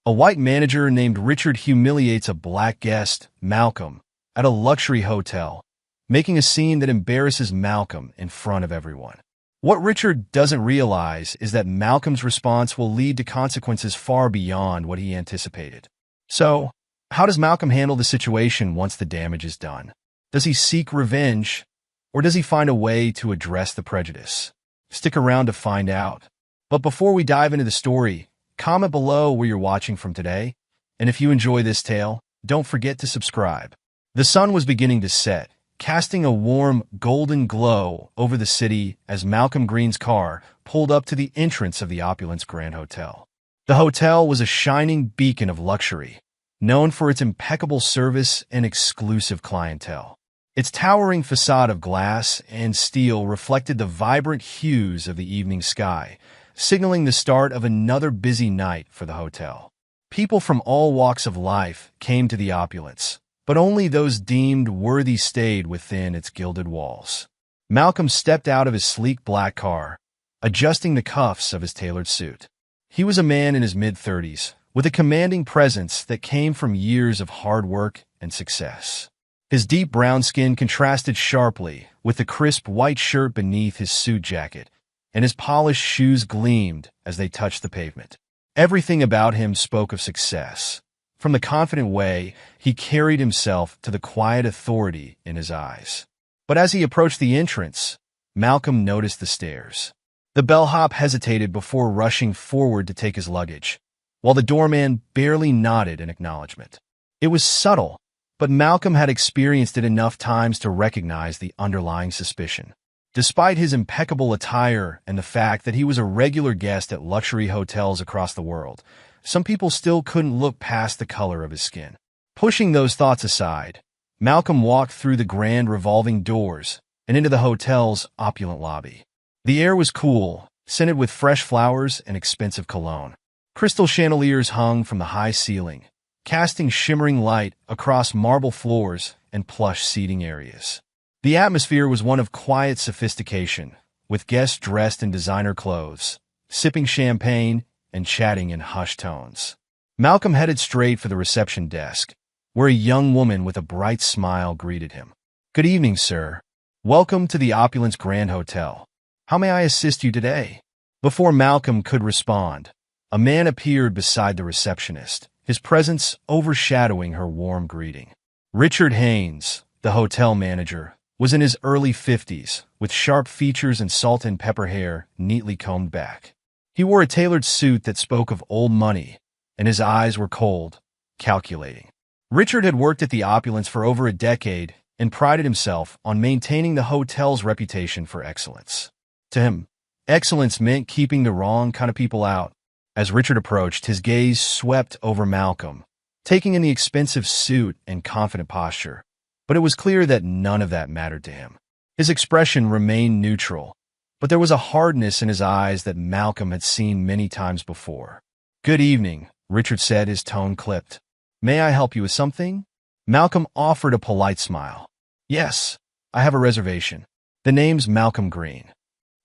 A white manager named Richard humiliates a black guest, Malcolm, at a luxury hotel, making a scene that embarrasses Malcolm in front of everyone. What Richard doesn't realize is that Malcolm's response will lead to consequences far beyond what he anticipated. So, how does Malcolm handle the situation once the damage is done? Does he seek revenge, or does he find a way to address the prejudice? Stick around to find out. But before we dive into the story, comment below where you're watching from today, and if you enjoy this tale, don't forget to subscribe. The sun was beginning to set, casting a warm, golden glow over the city as Malcolm Green's car pulled up to the entrance of the Opulence Grand Hotel. The hotel was a shining beacon of luxury, known for its impeccable service and exclusive clientele. Its towering facade of glass and steel reflected the vibrant hues of the evening sky, signaling the start of another busy night for the hotel. People from all walks of life came to the Opulence, but only those deemed worthy stayed within its gilded walls. Malcolm stepped out of his sleek black car, adjusting the cuffs of his tailored suit. He was a man in his mid-30s, with a commanding presence that came from years of hard work and success. His deep brown skin contrasted sharply with the crisp white shirt beneath his suit jacket, and his polished shoes gleamed as they touched the pavement. Everything about him spoke of success, from the confident way he carried himself to the quiet authority in his eyes. But as he approached the entrance, Malcolm noticed the stairs. The bellhop hesitated before rushing forward to take his luggage, while the doorman barely nodded in acknowledgement. It was subtle, but Malcolm had experienced it enough times to recognize the underlying suspicion. Despite his impeccable attire and the fact that he was a regular guest at luxury hotels across the world, some people still couldn't look past the color of his skin. Pushing those thoughts aside, Malcolm walked through the grand revolving doors and into the hotel's opulent lobby. The air was cool, scented with fresh flowers and expensive cologne. Crystal chandeliers hung from the high ceiling, casting shimmering light across marble floors and plush seating areas. The atmosphere was one of quiet sophistication, with guests dressed in designer clothes, sipping champagne and chatting in hushed tones. Malcolm headed straight for the reception desk, where a young woman with a bright smile greeted him. "Good evening, sir. Welcome to the Opulence Grand Hotel. How may I assist you today?" Before Malcolm could respond, a man appeared beside the receptionist, his presence overshadowing her warm greeting. Richard Haynes, the hotel manager, was in his early 50s, with sharp features and salt and pepper hair neatly combed back. He wore a tailored suit that spoke of old money, and his eyes were cold, calculating. Richard had worked at the Opulence for over a decade and prided himself on maintaining the hotel's reputation for excellence. To him, excellence meant keeping the wrong kind of people out. As Richard approached, his gaze swept over Malcolm, taking in the expensive suit and confident posture. But it was clear that none of that mattered to him. His expression remained neutral, but there was a hardness in his eyes that Malcolm had seen many times before. "Good evening," Richard said, his tone clipped. "May I help you with something?" Malcolm offered a polite smile. "Yes, I have a reservation. The name's Malcolm Green."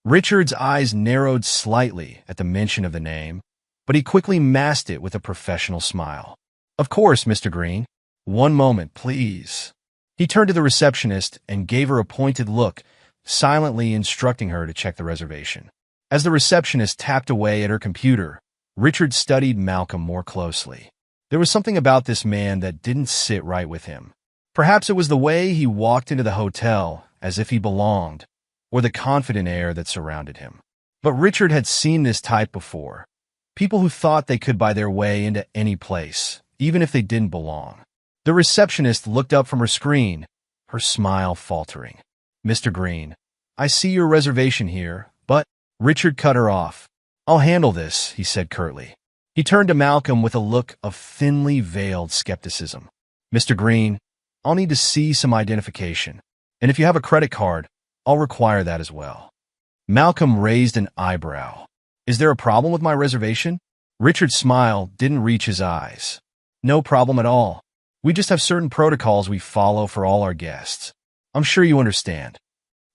Richard's eyes narrowed slightly at the mention of the name, but he quickly masked it with a professional smile. "Of course, Mr. Green. One moment, please." He turned to the receptionist and gave her a pointed look, silently instructing her to check the reservation. As the receptionist tapped away at her computer, Richard studied Malcolm more closely. There was something about this man that didn't sit right with him. Perhaps it was the way he walked into the hotel as if he belonged, or the confident air that surrounded him. But Richard had seen this type before. People who thought they could buy their way into any place, even if they didn't belong. The receptionist looked up from her screen, her smile faltering. "Mr. Green, I see your reservation here, but—" Richard cut her off. "I'll handle this," he said curtly. He turned to Malcolm with a look of thinly veiled skepticism. "Mr. Green, I'll need to see some identification, and if you have a credit card, I'll require that as well." Malcolm raised an eyebrow. "Is there a problem with my reservation?" Richard's smile didn't reach his eyes. "No problem at all. We just have certain protocols we follow for all our guests. I'm sure you understand."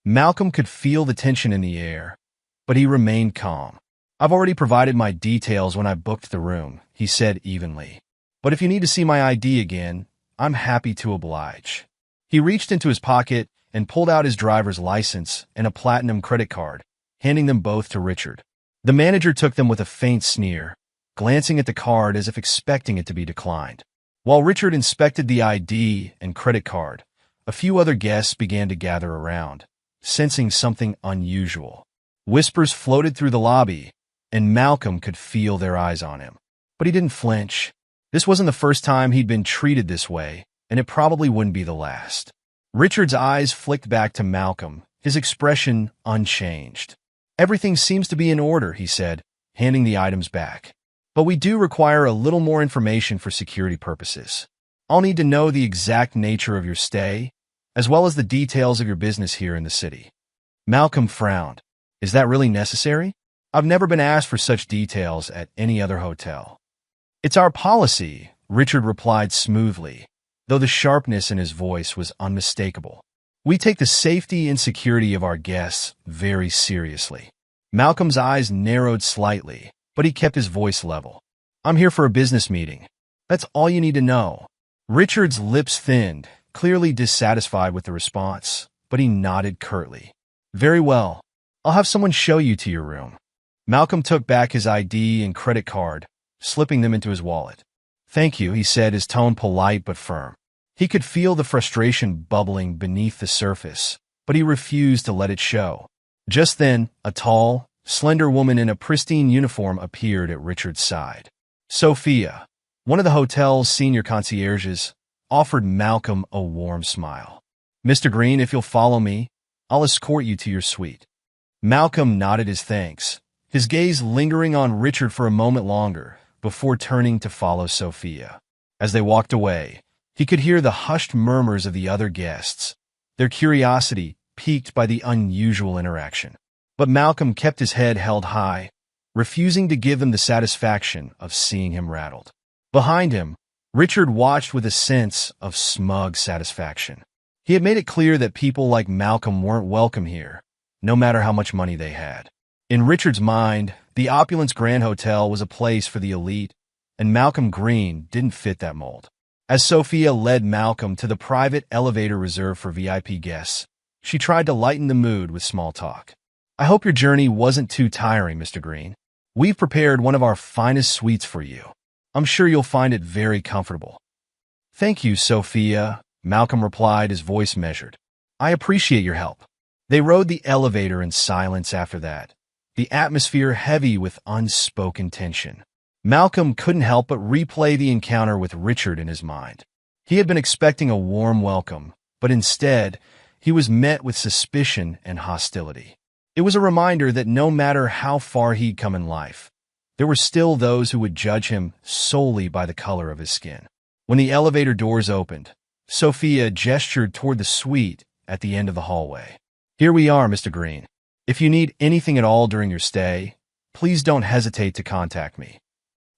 Malcolm could feel the tension in the air, but he remained calm. "I've already provided my details when I booked the room," he said evenly. "But if you need to see my ID again, I'm happy to oblige." He reached into his pocket and pulled out his driver's license and a platinum credit card, handing them both to Richard. The manager took them with a faint sneer, glancing at the card as if expecting it to be declined. While Richard inspected the ID and credit card, a few other guests began to gather around, sensing something unusual. Whispers floated through the lobby, and Malcolm could feel their eyes on him. But he didn't flinch. This wasn't the first time he'd been treated this way, and it probably wouldn't be the last. Richard's eyes flicked back to Malcolm, his expression unchanged. "Everything seems to be in order," he said, handing the items back. "But we do require a little more information for security purposes. I'll need to know the exact nature of your stay, as well as the details of your business here in the city." Malcolm frowned. "Is that really necessary? I've never been asked for such details at any other hotel." "It's our policy," Richard replied smoothly, though the sharpness in his voice was unmistakable. "We take the safety and security of our guests very seriously." Malcolm's eyes narrowed slightly, but he kept his voice level. "I'm here for a business meeting. That's all you need to know." Richard's lips thinned, clearly dissatisfied with the response, but he nodded curtly. "Very well. I'll have someone show you to your room." Malcolm took back his ID and credit card, slipping them into his wallet. "Thank you," he said, his tone polite but firm. He could feel the frustration bubbling beneath the surface, but he refused to let it show. Just then, a tall, slender woman in a pristine uniform appeared at Richard's side. Sophia, one of the hotel's senior concierges, offered Malcolm a warm smile. "Mr. Green, if you'll follow me, I'll escort you to your suite." Malcolm nodded his thanks, his gaze lingering on Richard for a moment longer, before turning to follow Sophia. As they walked away, he could hear the hushed murmurs of the other guests, their curiosity piqued by the unusual interaction. But Malcolm kept his head held high, refusing to give them the satisfaction of seeing him rattled. Behind him, Richard watched with a sense of smug satisfaction. He had made it clear that people like Malcolm weren't welcome here, no matter how much money they had. In Richard's mind, the Opulence Grand Hotel was a place for the elite, and Malcolm Green didn't fit that mold. As Sophia led Malcolm to the private elevator reserved for VIP guests, she tried to lighten the mood with small talk. "I hope your journey wasn't too tiring, Mr. Green. We've prepared one of our finest suites for you. I'm sure you'll find it very comfortable." "Thank you, Sophia," Malcolm replied, his voice measured. "I appreciate your help." They rode the elevator in silence after that, the atmosphere heavy with unspoken tension. Malcolm couldn't help but replay the encounter with Richard in his mind. He had been expecting a warm welcome, but instead, he was met with suspicion and hostility. It was a reminder that no matter how far he'd come in life, there were still those who would judge him solely by the color of his skin. When the elevator doors opened, Sophia gestured toward the suite at the end of the hallway. "Here we are, Mr. Green. If you need anything at all during your stay, please don't hesitate to contact me."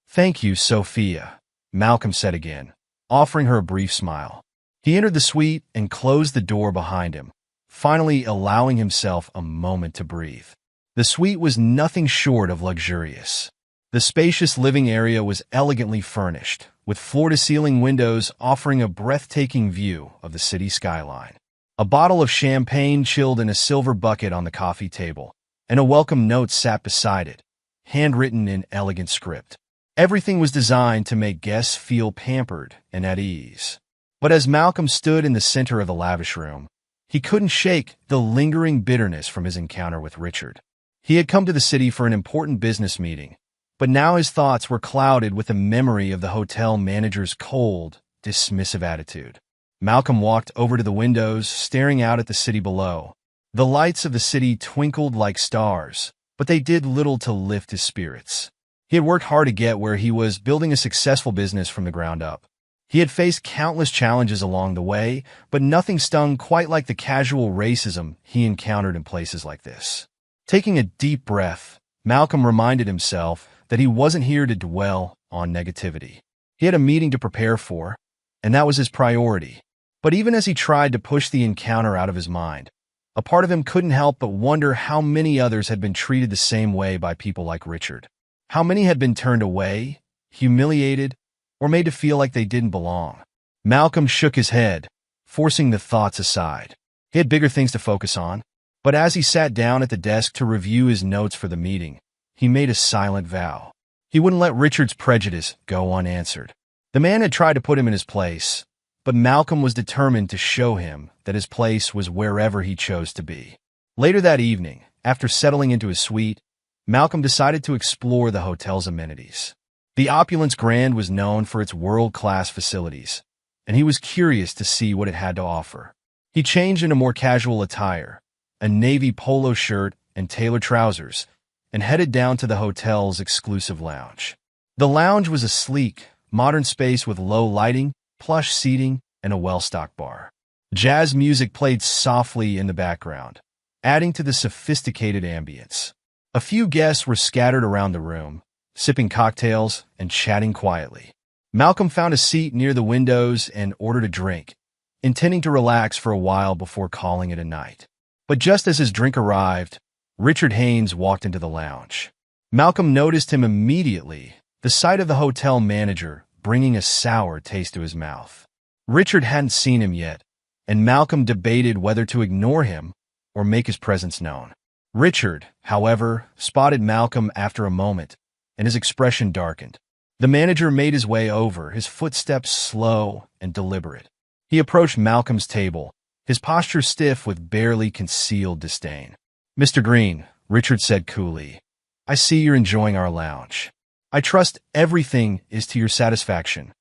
"Thank you, Sophia," Malcolm said again, offering her a brief smile. He entered the suite and closed the door behind him, finally allowing himself a moment to breathe. The suite was nothing short of luxurious. The spacious living area was elegantly furnished, with floor-to-ceiling windows offering a breathtaking view of the city skyline. A bottle of champagne chilled in a silver bucket on the coffee table, and a welcome note sat beside it, handwritten in elegant script. Everything was designed to make guests feel pampered and at ease. But as Malcolm stood in the center of the lavish room, he couldn't shake the lingering bitterness from his encounter with Richard. He had come to the city for an important business meeting, but now his thoughts were clouded with the memory of the hotel manager's cold, dismissive attitude. Malcolm walked over to the windows, staring out at the city below. The lights of the city twinkled like stars, but they did little to lift his spirits. He had worked hard to get where he was, building a successful business from the ground up. He had faced countless challenges along the way, but nothing stung quite like the casual racism he encountered in places like this. Taking a deep breath, Malcolm reminded himself that he wasn't here to dwell on negativity. He had a meeting to prepare for, and that was his priority. But even as he tried to push the encounter out of his mind, a part of him couldn't help but wonder how many others had been treated the same way by people like Richard. How many had been turned away, humiliated, or made to feel like they didn't belong. Malcolm shook his head, forcing the thoughts aside. He had bigger things to focus on. But as he sat down at the desk to review his notes for the meeting, he made a silent vow. He wouldn't let Richard's prejudice go unanswered. The man had tried to put him in his place, but Malcolm was determined to show him that his place was wherever he chose to be. Later that evening, after settling into his suite, Malcolm decided to explore the hotel's amenities. The Opulence Grand was known for its world-class facilities, and he was curious to see what it had to offer. He changed into more casual attire, a navy polo shirt and tailored trousers, and headed down to the hotel's exclusive lounge. The lounge was a sleek, modern space with low lighting, plush seating, and a well-stocked bar. Jazz music played softly in the background, adding to the sophisticated ambience. A few guests were scattered around the room, sipping cocktails and chatting quietly. Malcolm found a seat near the windows and ordered a drink, intending to relax for a while before calling it a night. But just as his drink arrived, Richard Haynes walked into the lounge. Malcolm noticed him immediately, the sight of the hotel manager bringing a sour taste to his mouth. Richard hadn't seen him yet, and Malcolm debated whether to ignore him or make his presence known. Richard, however, spotted Malcolm after a moment, and his expression darkened. The manager made his way over, his footsteps slow and deliberate. He approached Malcolm's table, his posture stiff with barely concealed disdain. "Mr. Green," Richard said coolly, "I see you're enjoying our lounge. I trust everything is to your satisfaction."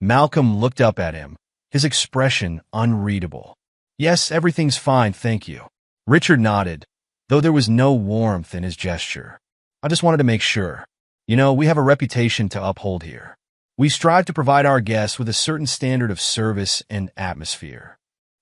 Malcolm looked up at him, his expression unreadable. "Yes, everything's fine, thank you." Richard nodded, though there was no warmth in his gesture. "I just wanted to make sure. You know, we have a reputation to uphold here. We strive to provide our guests with a certain standard of service and atmosphere."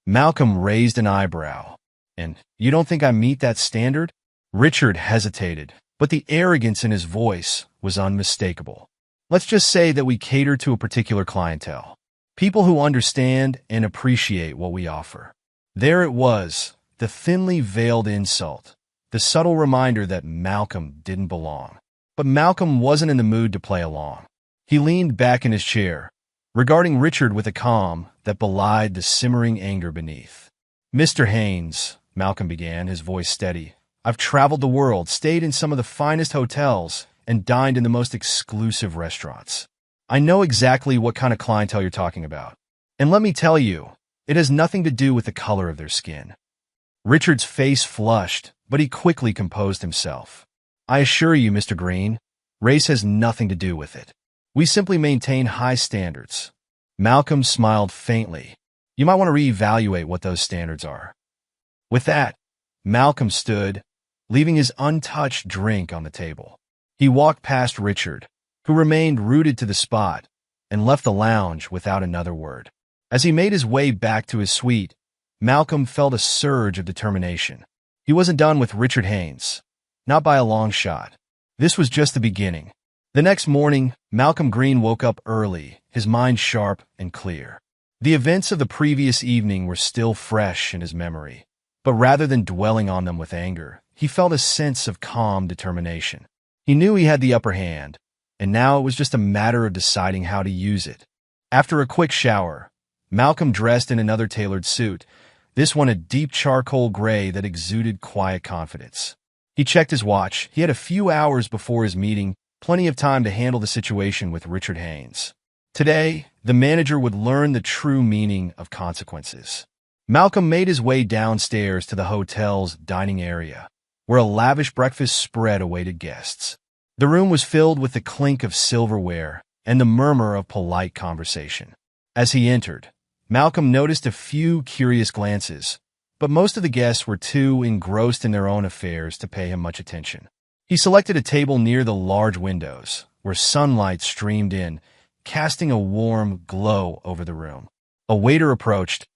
Malcolm raised an eyebrow. "And you don't think I meet that standard?" Richard hesitated, but the arrogance in his voice was unmistakable. "Let's just say that we cater to a particular clientele, people who understand and appreciate what we offer." There it was, the thinly veiled insult, the subtle reminder that Malcolm didn't belong. But Malcolm wasn't in the mood to play along. He leaned back in his chair, regarding Richard with a calm that belied the simmering anger beneath. "Mr. Haynes," Malcolm began, his voice steady, "I've traveled the world, stayed in some of the finest hotels, and dined in the most exclusive restaurants. I know exactly what kind of clientele you're talking about. And let me tell you, it has nothing to do with the color of their skin." Richard's face flushed, but he quickly composed himself. "I assure you, Mr. Green, race has nothing to do with it. We simply maintain high standards." Malcolm smiled faintly. "You might want to reevaluate what those standards are." With that, Malcolm stood, leaving his untouched drink on the table. He walked past Richard, who remained rooted to the spot, and left the lounge without another word. As he made his way back to his suite, Malcolm felt a surge of determination. He wasn't done with Richard Haynes. Not by a long shot. This was just the beginning. The next morning, Malcolm Green woke up early, his mind sharp and clear. The events of the previous evening were still fresh in his memory, but rather than dwelling on them with anger, he felt a sense of calm determination. He knew he had the upper hand, and now it was just a matter of deciding how to use it. After a quick shower, Malcolm dressed in another tailored suit, this one a deep charcoal gray that exuded quiet confidence. He checked his watch. He had a few hours before his meeting, plenty of time to handle the situation with Richard Haynes. Today, the manager would learn the true meaning of consequences. Malcolm made his way downstairs to the hotel's dining area, where a lavish breakfast spread awaited guests. The room was filled with the clink of silverware and the murmur of polite conversation. As he entered, Malcolm noticed a few curious glances, but most of the guests were too engrossed in their own affairs to pay him much attention. He selected a table near the large windows, where sunlight streamed in, casting a warm glow over the room. A waiter approached,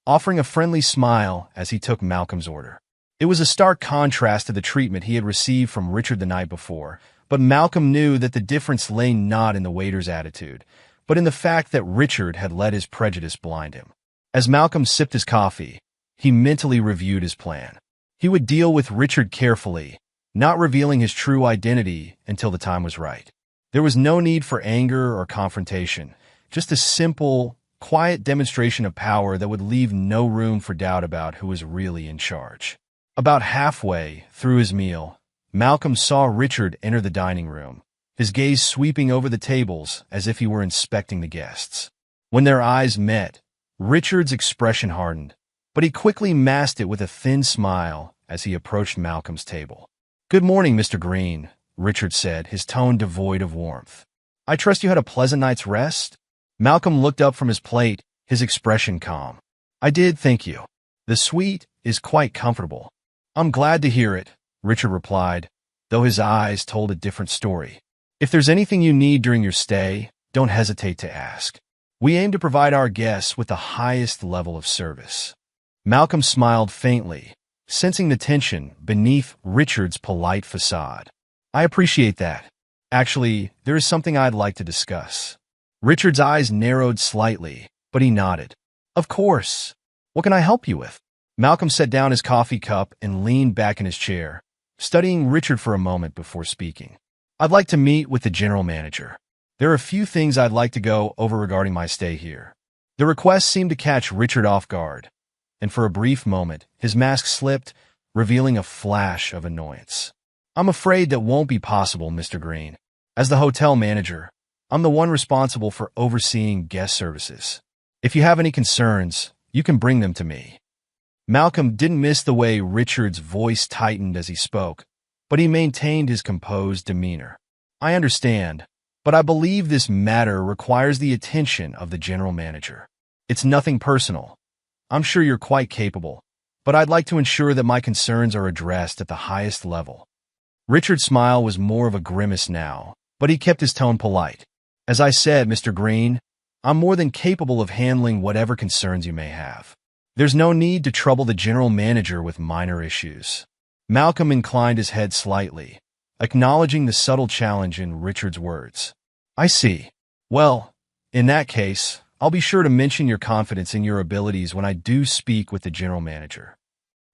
offering a friendly smile as he took Malcolm's order. It was a stark contrast to the treatment he had received from Richard the night before, but Malcolm knew that the difference lay not in the waiter's attitude, but in the fact that Richard had let his prejudice blind him. As Malcolm sipped his coffee, he mentally reviewed his plan. He would deal with Richard carefully, not revealing his true identity until the time was right. There was no need for anger or confrontation, just a simple, quiet demonstration of power that would leave no room for doubt about who was really in charge. About halfway through his meal, Malcolm saw Richard enter the dining room, his gaze sweeping over the tables as if he were inspecting the guests. When their eyes met, Richard's expression hardened, but he quickly masked it with a thin smile as he approached Malcolm's table. "Good morning, Mr. Green," Richard said, his tone devoid of warmth. "I trust you had a pleasant night's rest?" Malcolm looked up from his plate, his expression calm. "I did, thank you. The suite is quite comfortable." "I'm glad to hear it," Richard replied, though his eyes told a different story. "If there's anything you need during your stay, don't hesitate to ask. We aim to provide our guests with the highest level of service." Malcolm smiled faintly, sensing the tension beneath Richard's polite facade. "I appreciate that. Actually, there is something I'd like to discuss." Richard's eyes narrowed slightly, but he nodded. "Of course. What can I help you with?" Malcolm set down his coffee cup and leaned back in his chair, studying Richard for a moment before speaking. "I'd like to meet with the general manager. There are a few things I'd like to go over regarding my stay here." The request seemed to catch Richard off guard, and for a brief moment, his mask slipped, revealing a flash of annoyance. "I'm afraid that won't be possible, Mr. Green. As the hotel manager, I'm the one responsible for overseeing guest services. If you have any concerns, you can bring them to me." Malcolm didn't miss the way Richard's voice tightened as he spoke, but he maintained his composed demeanor. "I understand, but I believe this matter requires the attention of the general manager. It's nothing personal. I'm sure you're quite capable, but I'd like to ensure that my concerns are addressed at the highest level." Richard's smile was more of a grimace now, but he kept his tone polite. "As I said, Mr. Green, I'm more than capable of handling whatever concerns you may have. There's no need to trouble the general manager with minor issues." Malcolm inclined his head slightly, acknowledging the subtle challenge in Richard's words. "I see. Well, in that case, I'll be sure to mention your confidence in your abilities when I do speak with the general manager."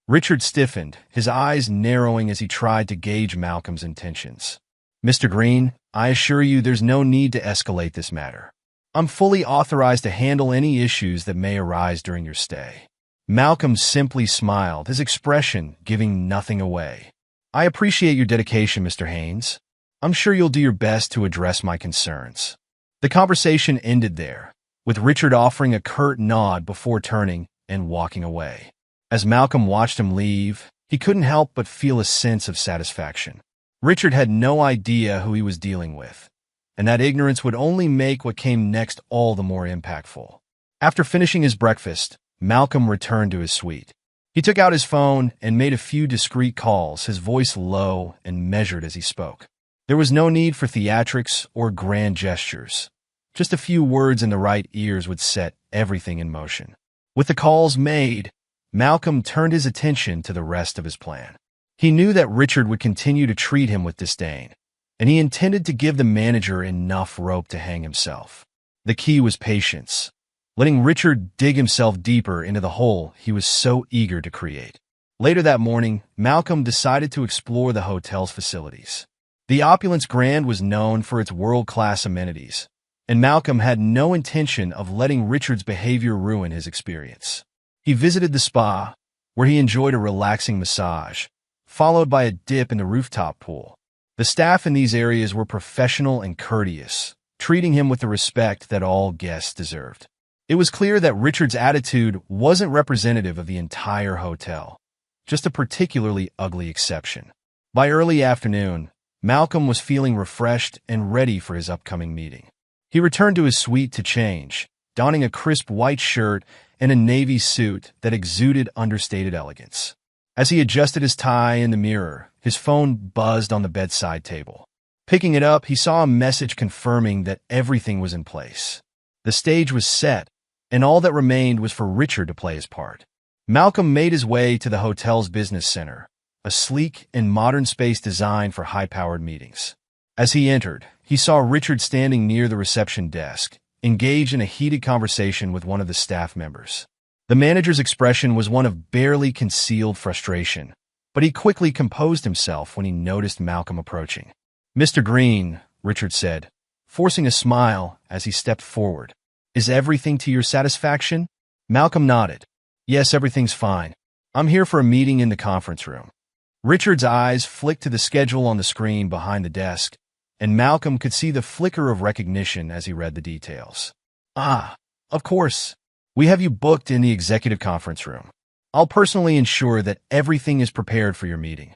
Richard stiffened, his eyes narrowing as he tried to gauge Malcolm's intentions. "Mr. Green, I assure you there's no need to escalate this matter. I'm fully authorized to handle any issues that may arise during your stay." Malcolm simply smiled, his expression giving nothing away. "I appreciate your dedication, Mr. Haynes. I'm sure you'll do your best to address my concerns." The conversation ended there, with Richard offering a curt nod before turning and walking away. As Malcolm watched him leave, he couldn't help but feel a sense of satisfaction. Richard had no idea who he was dealing with, and that ignorance would only make what came next all the more impactful. After finishing his breakfast, Malcolm returned to his suite. He took out his phone and made a few discreet calls, his voice low and measured as he spoke. There was no need for theatrics or grand gestures. Just a few words in the right ears would set everything in motion. With the calls made, Malcolm turned his attention to the rest of his plan. He knew that Richard would continue to treat him with disdain, and he intended to give the manager enough rope to hang himself. The key was patience, letting Richard dig himself deeper into the hole he was so eager to create. Later that morning, Malcolm decided to explore the hotel's facilities. The Opulence Grand was known for its world-class amenities, and Malcolm had no intention of letting Richard's behavior ruin his experience. He visited the spa, where he enjoyed a relaxing massage, followed by a dip in the rooftop pool. The staff in these areas were professional and courteous, treating him with the respect that all guests deserved. It was clear that Richard's attitude wasn't representative of the entire hotel, just a particularly ugly exception. By early afternoon, Malcolm was feeling refreshed and ready for his upcoming meeting. He returned to his suite to change, donning a crisp white shirt and a navy suit that exuded understated elegance. As he adjusted his tie in the mirror, his phone buzzed on the bedside table. Picking it up, he saw a message confirming that everything was in place. The stage was set, and all that remained was for Richard to play his part. Malcolm made his way to the hotel's business center, a sleek and modern space designed for high-powered meetings. As he entered, he saw Richard standing near the reception desk, engaged in a heated conversation with one of the staff members. The manager's expression was one of barely concealed frustration, but he quickly composed himself when he noticed Malcolm approaching. "Mr. Green," Richard said, forcing a smile as he stepped forward. Is everything to your satisfaction? Malcolm nodded. Yes, everything's fine. I'm here for a meeting in the conference room. Richard's eyes flicked to the schedule on the screen behind the desk, and Malcolm could see the flicker of recognition as he read the details. Ah, of course. We have you booked in the executive conference room. I'll personally ensure that everything is prepared for your meeting.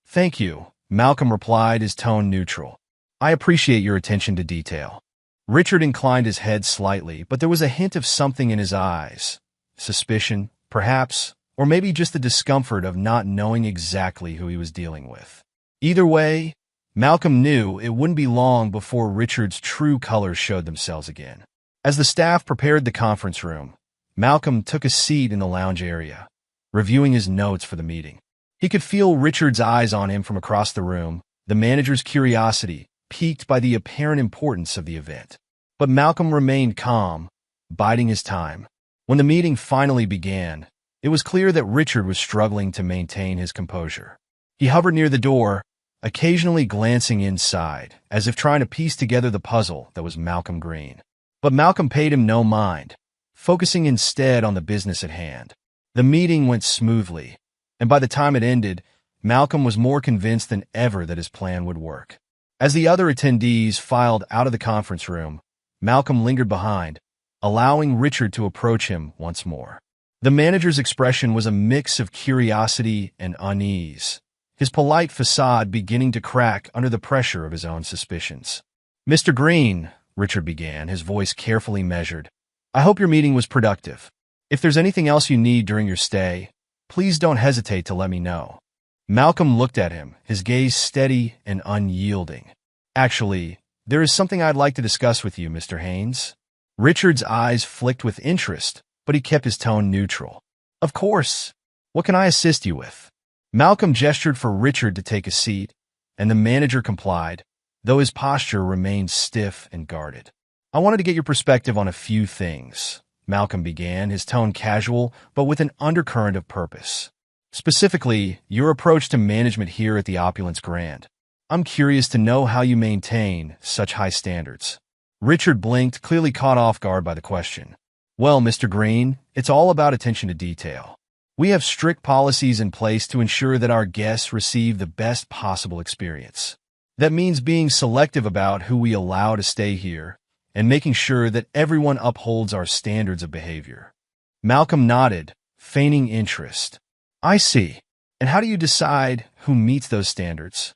Thank you, Malcolm replied, his tone neutral. I appreciate your attention to detail. Richard inclined his head slightly, but there was a hint of something in his eyes. Suspicion, perhaps, or maybe just the discomfort of not knowing exactly who he was dealing with. Either way, Malcolm knew it wouldn't be long before Richard's true colors showed themselves again. As the staff prepared the conference room, Malcolm took a seat in the lounge area, reviewing his notes for the meeting. He could feel Richard's eyes on him from across the room, the manager's curiosity piqued by the apparent importance of the event. But Malcolm remained calm, biding his time. When the meeting finally began, it was clear that Richard was struggling to maintain his composure. He hovered near the door, occasionally glancing inside, as if trying to piece together the puzzle that was Malcolm Green. But Malcolm paid him no mind, focusing instead on the business at hand. The meeting went smoothly, and by the time it ended, Malcolm was more convinced than ever that his plan would work. As the other attendees filed out of the conference room, Malcolm lingered behind, allowing Richard to approach him once more. The manager's expression was a mix of curiosity and unease, his polite facade beginning to crack under the pressure of his own suspicions. Mr. Green, Richard began, his voice carefully measured, I hope your meeting was productive. If there's anything else you need during your stay, please don't hesitate to let me know. Malcolm looked at him, his gaze steady and unyielding. Actually, there is something I'd like to discuss with you, Mr. Haynes. Richard's eyes flicked with interest, but he kept his tone neutral. Of course. What can I assist you with? Malcolm gestured for Richard to take a seat, and the manager complied, though his posture remained stiff and guarded. I wanted to get your perspective on a few things, Malcolm began, his tone casual, but with an undercurrent of purpose. Specifically, your approach to management here at the Opulence Grand. I'm curious to know how you maintain such high standards. Richard blinked, clearly caught off guard by the question. Well, Mr. Green, it's all about attention to detail. We have strict policies in place to ensure that our guests receive the best possible experience. That means being selective about who we allow to stay here and making sure that everyone upholds our standards of behavior. Malcolm nodded, feigning interest. I see. And how do you decide who meets those standards?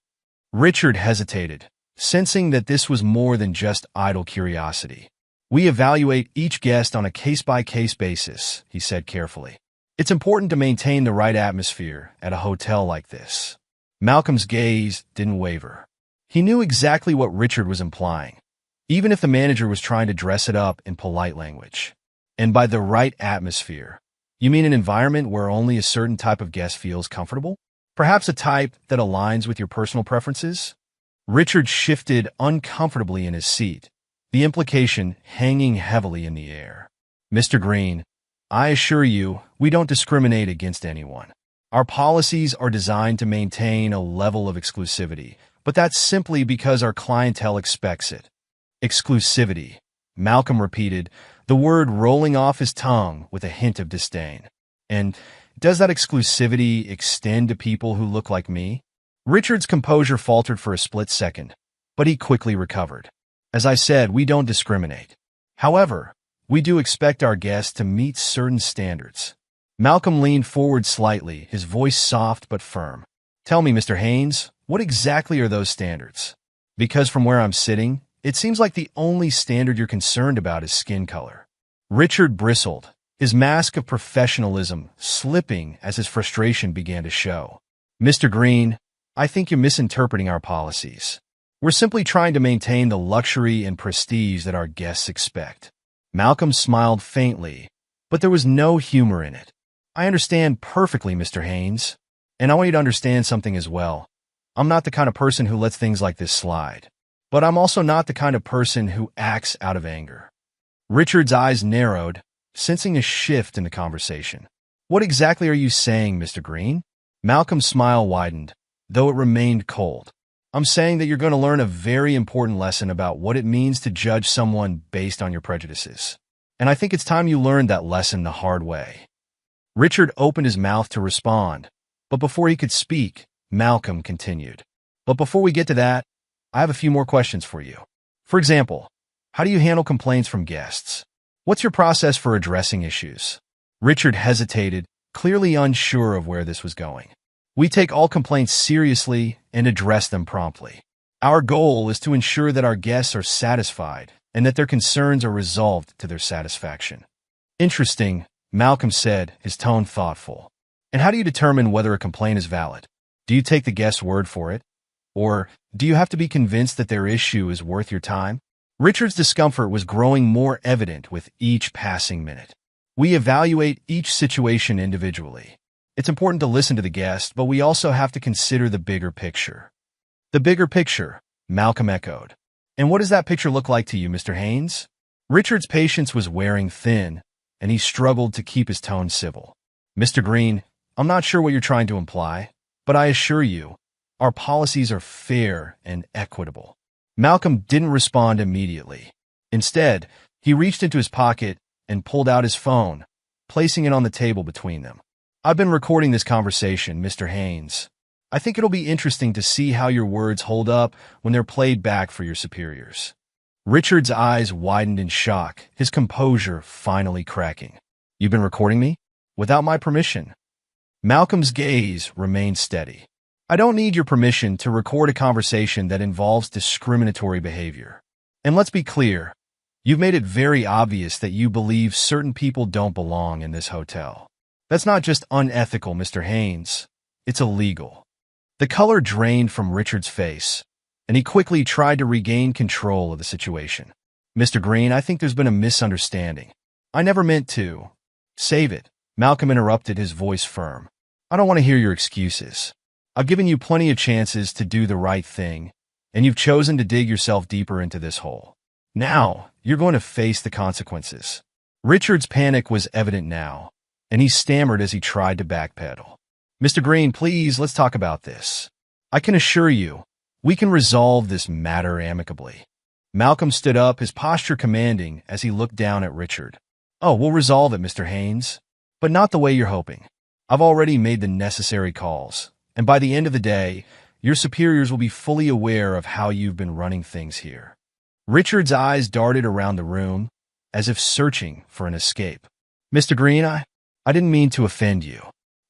Richard hesitated, sensing that this was more than just idle curiosity. We evaluate each guest on a case-by-case basis, he said carefully. It's important to maintain the right atmosphere at a hotel like this. Malcolm's gaze didn't waver. He knew exactly what Richard was implying, even if the manager was trying to dress it up in polite language. And by the right atmosphere, you mean an environment where only a certain type of guest feels comfortable? Perhaps a type that aligns with your personal preferences? Richard shifted uncomfortably in his seat, the implication hanging heavily in the air. Mr. Green, I assure you, we don't discriminate against anyone. Our policies are designed to maintain a level of exclusivity, but that's simply because our clientele expects it. Exclusivity, Malcolm repeated, the word rolling off his tongue with a hint of disdain. And does that exclusivity extend to people who look like me? Richard's composure faltered for a split second, but he quickly recovered. As I said, we don't discriminate. However, we do expect our guests to meet certain standards. Malcolm leaned forward slightly, his voice soft but firm. Tell me, Mr. Haynes, what exactly are those standards? Because from where I'm sitting, it seems like the only standard you're concerned about is skin color. Richard bristled, his mask of professionalism slipping as his frustration began to show. Mr. Green, I think you're misinterpreting our policies. We're simply trying to maintain the luxury and prestige that our guests expect. Malcolm smiled faintly, but there was no humor in it. I understand perfectly, Mr. Haynes, and I want you to understand something as well. I'm not the kind of person who lets things like this slide, but I'm also not the kind of person who acts out of anger. Richard's eyes narrowed, sensing a shift in the conversation. What exactly are you saying, Mr. Green? Malcolm's smile widened, though it remained cold. I'm saying that you're going to learn a very important lesson about what it means to judge someone based on your prejudices. And I think it's time you learned that lesson the hard way. Richard opened his mouth to respond, but before he could speak, Malcolm continued. But before we get to that, I have a few more questions for you. For example, how do you handle complaints from guests? What's your process for addressing issues? Richard hesitated, clearly unsure of where this was going. We take all complaints seriously and address them promptly. Our goal is to ensure that our guests are satisfied and that their concerns are resolved to their satisfaction. Interesting, Malcolm said, his tone thoughtful. And how do you determine whether a complaint is valid? Do you take the guest's word for it? Or do you have to be convinced that their issue is worth your time? Richard's discomfort was growing more evident with each passing minute. We evaluate each situation individually. It's important to listen to the guest, but we also have to consider the bigger picture. The bigger picture, Malcolm echoed. And what does that picture look like to you, Mr. Haynes? Richard's patience was wearing thin, and he struggled to keep his tone civil. Mr. Green, I'm not sure what you're trying to imply, but I assure you, our policies are fair and equitable. Malcolm didn't respond immediately. Instead, he reached into his pocket and pulled out his phone, placing it on the table between them. I've been recording this conversation, Mr. Haynes. I think it'll be interesting to see how your words hold up when they're played back for your superiors. Richard's eyes widened in shock, his composure finally cracking. You've been recording me? Without my permission? Malcolm's gaze remained steady. I don't need your permission to record a conversation that involves discriminatory behavior. And let's be clear, you've made it very obvious that you believe certain people don't belong in this hotel. That's not just unethical, Mr. Haynes. It's illegal. The color drained from Richard's face, and he quickly tried to regain control of the situation. Mr. Green, I think there's been a misunderstanding. I never meant to. Save it. Malcolm interrupted, his voice firm. I don't want to hear your excuses. I've given you plenty of chances to do the right thing, and you've chosen to dig yourself deeper into this hole. Now, you're going to face the consequences. Richard's panic was evident now, and he stammered as he tried to backpedal. Mr. Green, please, let's talk about this. I can assure you, we can resolve this matter amicably. Malcolm stood up, his posture commanding as he looked down at Richard. Oh, we'll resolve it, Mr. Haynes. But not the way you're hoping. I've already made the necessary calls, and by the end of the day, your superiors will be fully aware of how you've been running things here. Richard's eyes darted around the room, as if searching for an escape. Mr. Green, I didn't mean to offend you.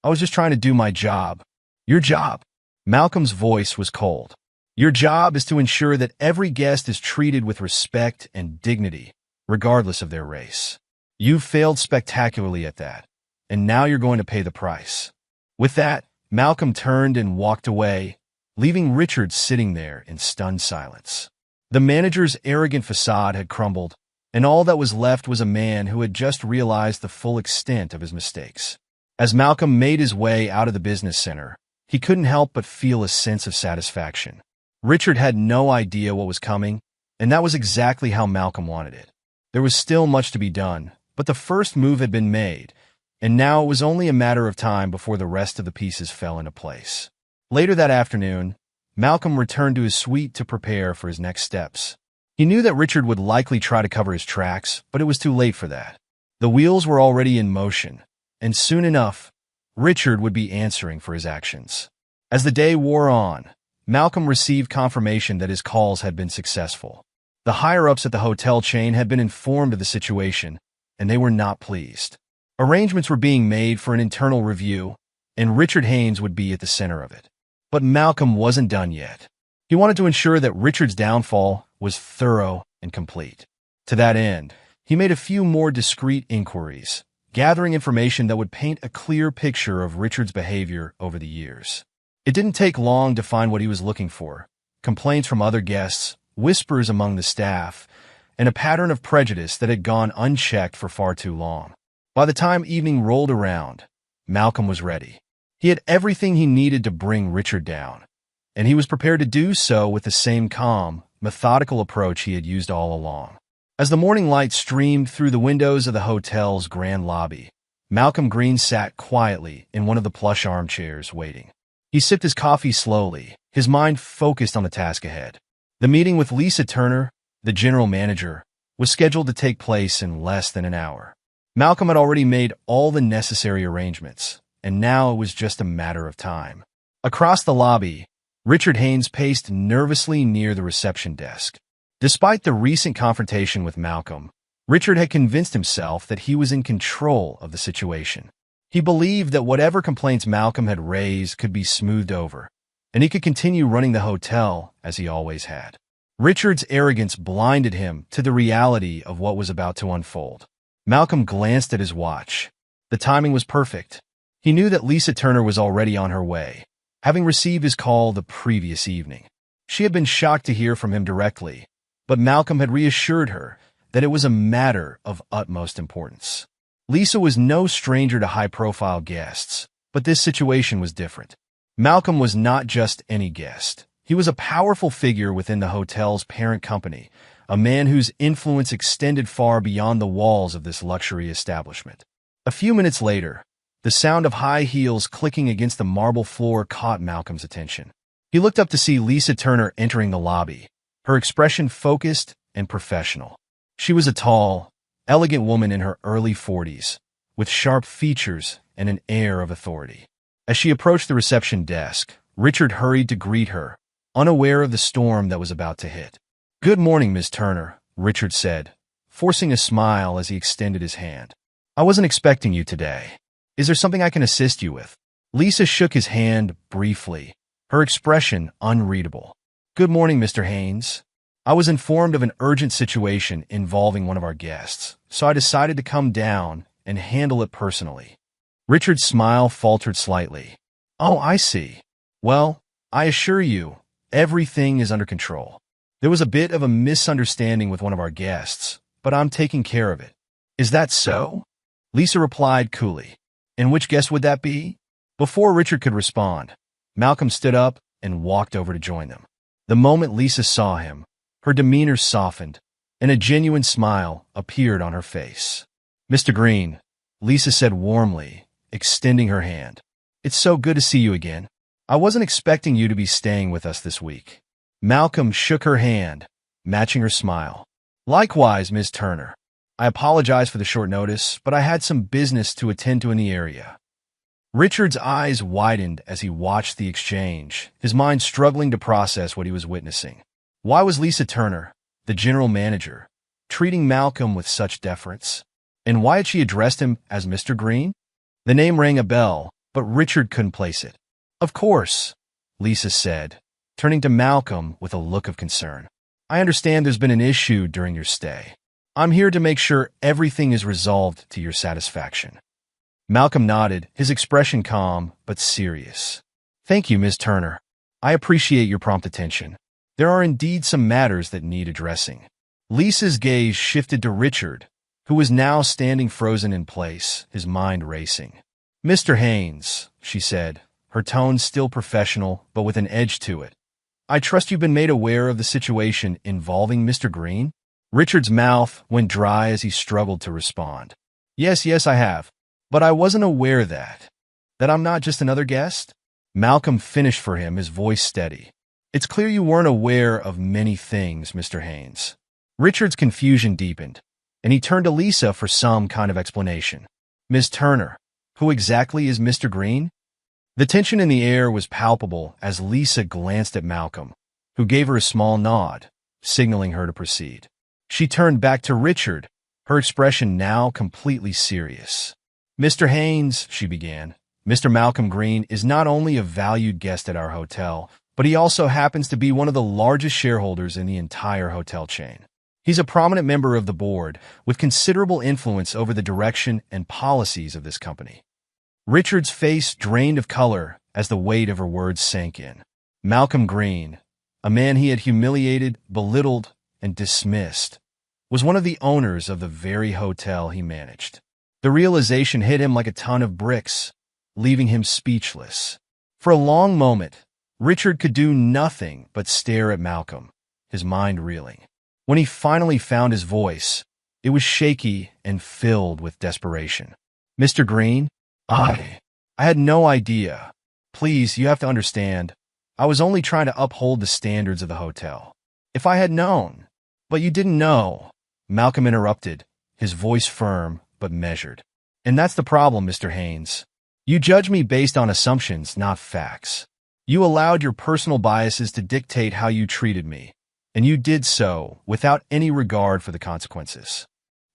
I was just trying to do my job. Your job. Malcolm's voice was cold. Your job is to ensure that every guest is treated with respect and dignity, regardless of their race. You've failed spectacularly at that, and now you're going to pay the price. With that, Malcolm turned and walked away, leaving Richard sitting there in stunned silence. The manager's arrogant facade had crumbled, and all that was left was a man who had just realized the full extent of his mistakes. As Malcolm made his way out of the business center, he couldn't help but feel a sense of satisfaction. Richard had no idea what was coming, and that was exactly how Malcolm wanted it. There was still much to be done, but the first move had been made, and now it was only a matter of time before the rest of the pieces fell into place. Later that afternoon, Malcolm returned to his suite to prepare for his next steps. He knew that Richard would likely try to cover his tracks, but it was too late for that. The wheels were already in motion, and soon enough, Richard would be answering for his actions. As the day wore on, Malcolm received confirmation that his calls had been successful. The higher-ups at the hotel chain had been informed of the situation, and they were not pleased. Arrangements were being made for an internal review, and Richard Haynes would be at the center of it. But Malcolm wasn't done yet. He wanted to ensure that Richard's downfall was thorough and complete. To that end, he made a few more discreet inquiries, gathering information that would paint a clear picture of Richard's behavior over the years. It didn't take long to find what he was looking for: complaints from other guests, whispers among the staff, and a pattern of prejudice that had gone unchecked for far too long. By the time evening rolled around, Malcolm was ready. He had everything he needed to bring Richard down, and he was prepared to do so with the same calm, methodical approach he had used all along. As the morning light streamed through the windows of the hotel's grand lobby, Malcolm Green sat quietly in one of the plush armchairs, waiting. He sipped his coffee slowly, his mind focused on the task ahead. The meeting with Lisa Turner, the general manager, was scheduled to take place in less than an hour. Malcolm had already made all the necessary arrangements, and now it was just a matter of time. Across the lobby, Richard Haynes paced nervously near the reception desk. Despite the recent confrontation with Malcolm, Richard had convinced himself that he was in control of the situation. He believed that whatever complaints Malcolm had raised could be smoothed over, and he could continue running the hotel as he always had. Richard's arrogance blinded him to the reality of what was about to unfold. Malcolm glanced at his watch. The timing was perfect. He knew that Lisa Turner was already on her way, having received his call the previous evening. She had been shocked to hear from him directly, but Malcolm had reassured her that it was a matter of utmost importance. Lisa was no stranger to high-profile guests, but this situation was different. Malcolm was not just any guest. He was a powerful figure within the hotel's parent company, a man whose influence extended far beyond the walls of this luxury establishment. A few minutes later, the sound of high heels clicking against the marble floor caught Malcolm's attention. He looked up to see Lisa Turner entering the lobby, her expression focused and professional. She was a tall, elegant woman in her early 40s, with sharp features and an air of authority. As she approached the reception desk, Richard hurried to greet her, unaware of the storm that was about to hit. "Good morning, Miss Turner," Richard said, forcing a smile as he extended his hand. "I wasn't expecting you today. Is there something I can assist you with?" Lisa shook his hand briefly, her expression unreadable. "Good morning, Mr. Haynes. I was informed of an urgent situation involving one of our guests, so I decided to come down and handle it personally." Richard's smile faltered slightly. "Oh, I see. Well, I assure you, everything is under control. There was a bit of a misunderstanding with one of our guests, but I'm taking care of it." "Is that so?" Lisa replied coolly. "And which guest would that be?" Before Richard could respond, Malcolm stood up and walked over to join them. The moment Lisa saw him, her demeanor softened, and a genuine smile appeared on her face. "Mr. Green," Lisa said warmly, extending her hand. "It's so good to see you again. I wasn't expecting you to be staying with us this week." Malcolm shook her hand, matching her smile. "Likewise, Miss Turner. I apologize for the short notice, but I had some business to attend to in the area." Richard's eyes widened as he watched the exchange, his mind struggling to process what he was witnessing. Why was Lisa Turner, the general manager, treating Malcolm with such deference? And why had she addressed him as Mr. Green? The name rang a bell, but Richard couldn't place it. "Of course," Lisa said, turning to Malcolm with a look of concern. "I understand there's been an issue during your stay. I'm here to make sure everything is resolved to your satisfaction." Malcolm nodded, his expression calm but serious. "Thank you, Ms. Turner. I appreciate your prompt attention. There are indeed some matters that need addressing." Lisa's gaze shifted to Richard, who was now standing frozen in place, his mind racing. "Mr. Haynes," she said, her tone still professional but with an edge to it. "I trust you've been made aware of the situation involving Mr. Green?" Richard's mouth went dry as he struggled to respond. Yes, I have. But I wasn't aware that I'm not just another guest?" Malcolm finished for him, his voice steady. "It's clear you weren't aware of many things, Mr. Haynes." Richard's confusion deepened, and he turned to Lisa for some kind of explanation. "Ms. Turner, who exactly is Mr. Green?" The tension in the air was palpable as Lisa glanced at Malcolm, who gave her a small nod, signaling her to proceed. She turned back to Richard, her expression now completely serious. "Mr. Haynes," she began, "Mr. Malcolm Green is not only a valued guest at our hotel, but he also happens to be one of the largest shareholders in the entire hotel chain. He's a prominent member of the board, with considerable influence over the direction and policies of this company." Richard's face drained of color as the weight of her words sank in. Malcolm Green, a man he had humiliated, belittled, and dismissed, was one of the owners of the very hotel he managed. The realization hit him like a ton of bricks, leaving him speechless. For a long moment, Richard could do nothing but stare at Malcolm, his mind reeling. When he finally found his voice, it was shaky and filled with desperation. "Mr. Green, I had no idea. Please, you have to understand, I was only trying to uphold the standards of the hotel. If I had known. But you didn't know, Malcolm interrupted, his voice firm but measured. And that's the problem, Mr. Haynes. You judge me based on assumptions, not facts. You allowed your personal biases to dictate how you treated me, and you did so without any regard for the consequences.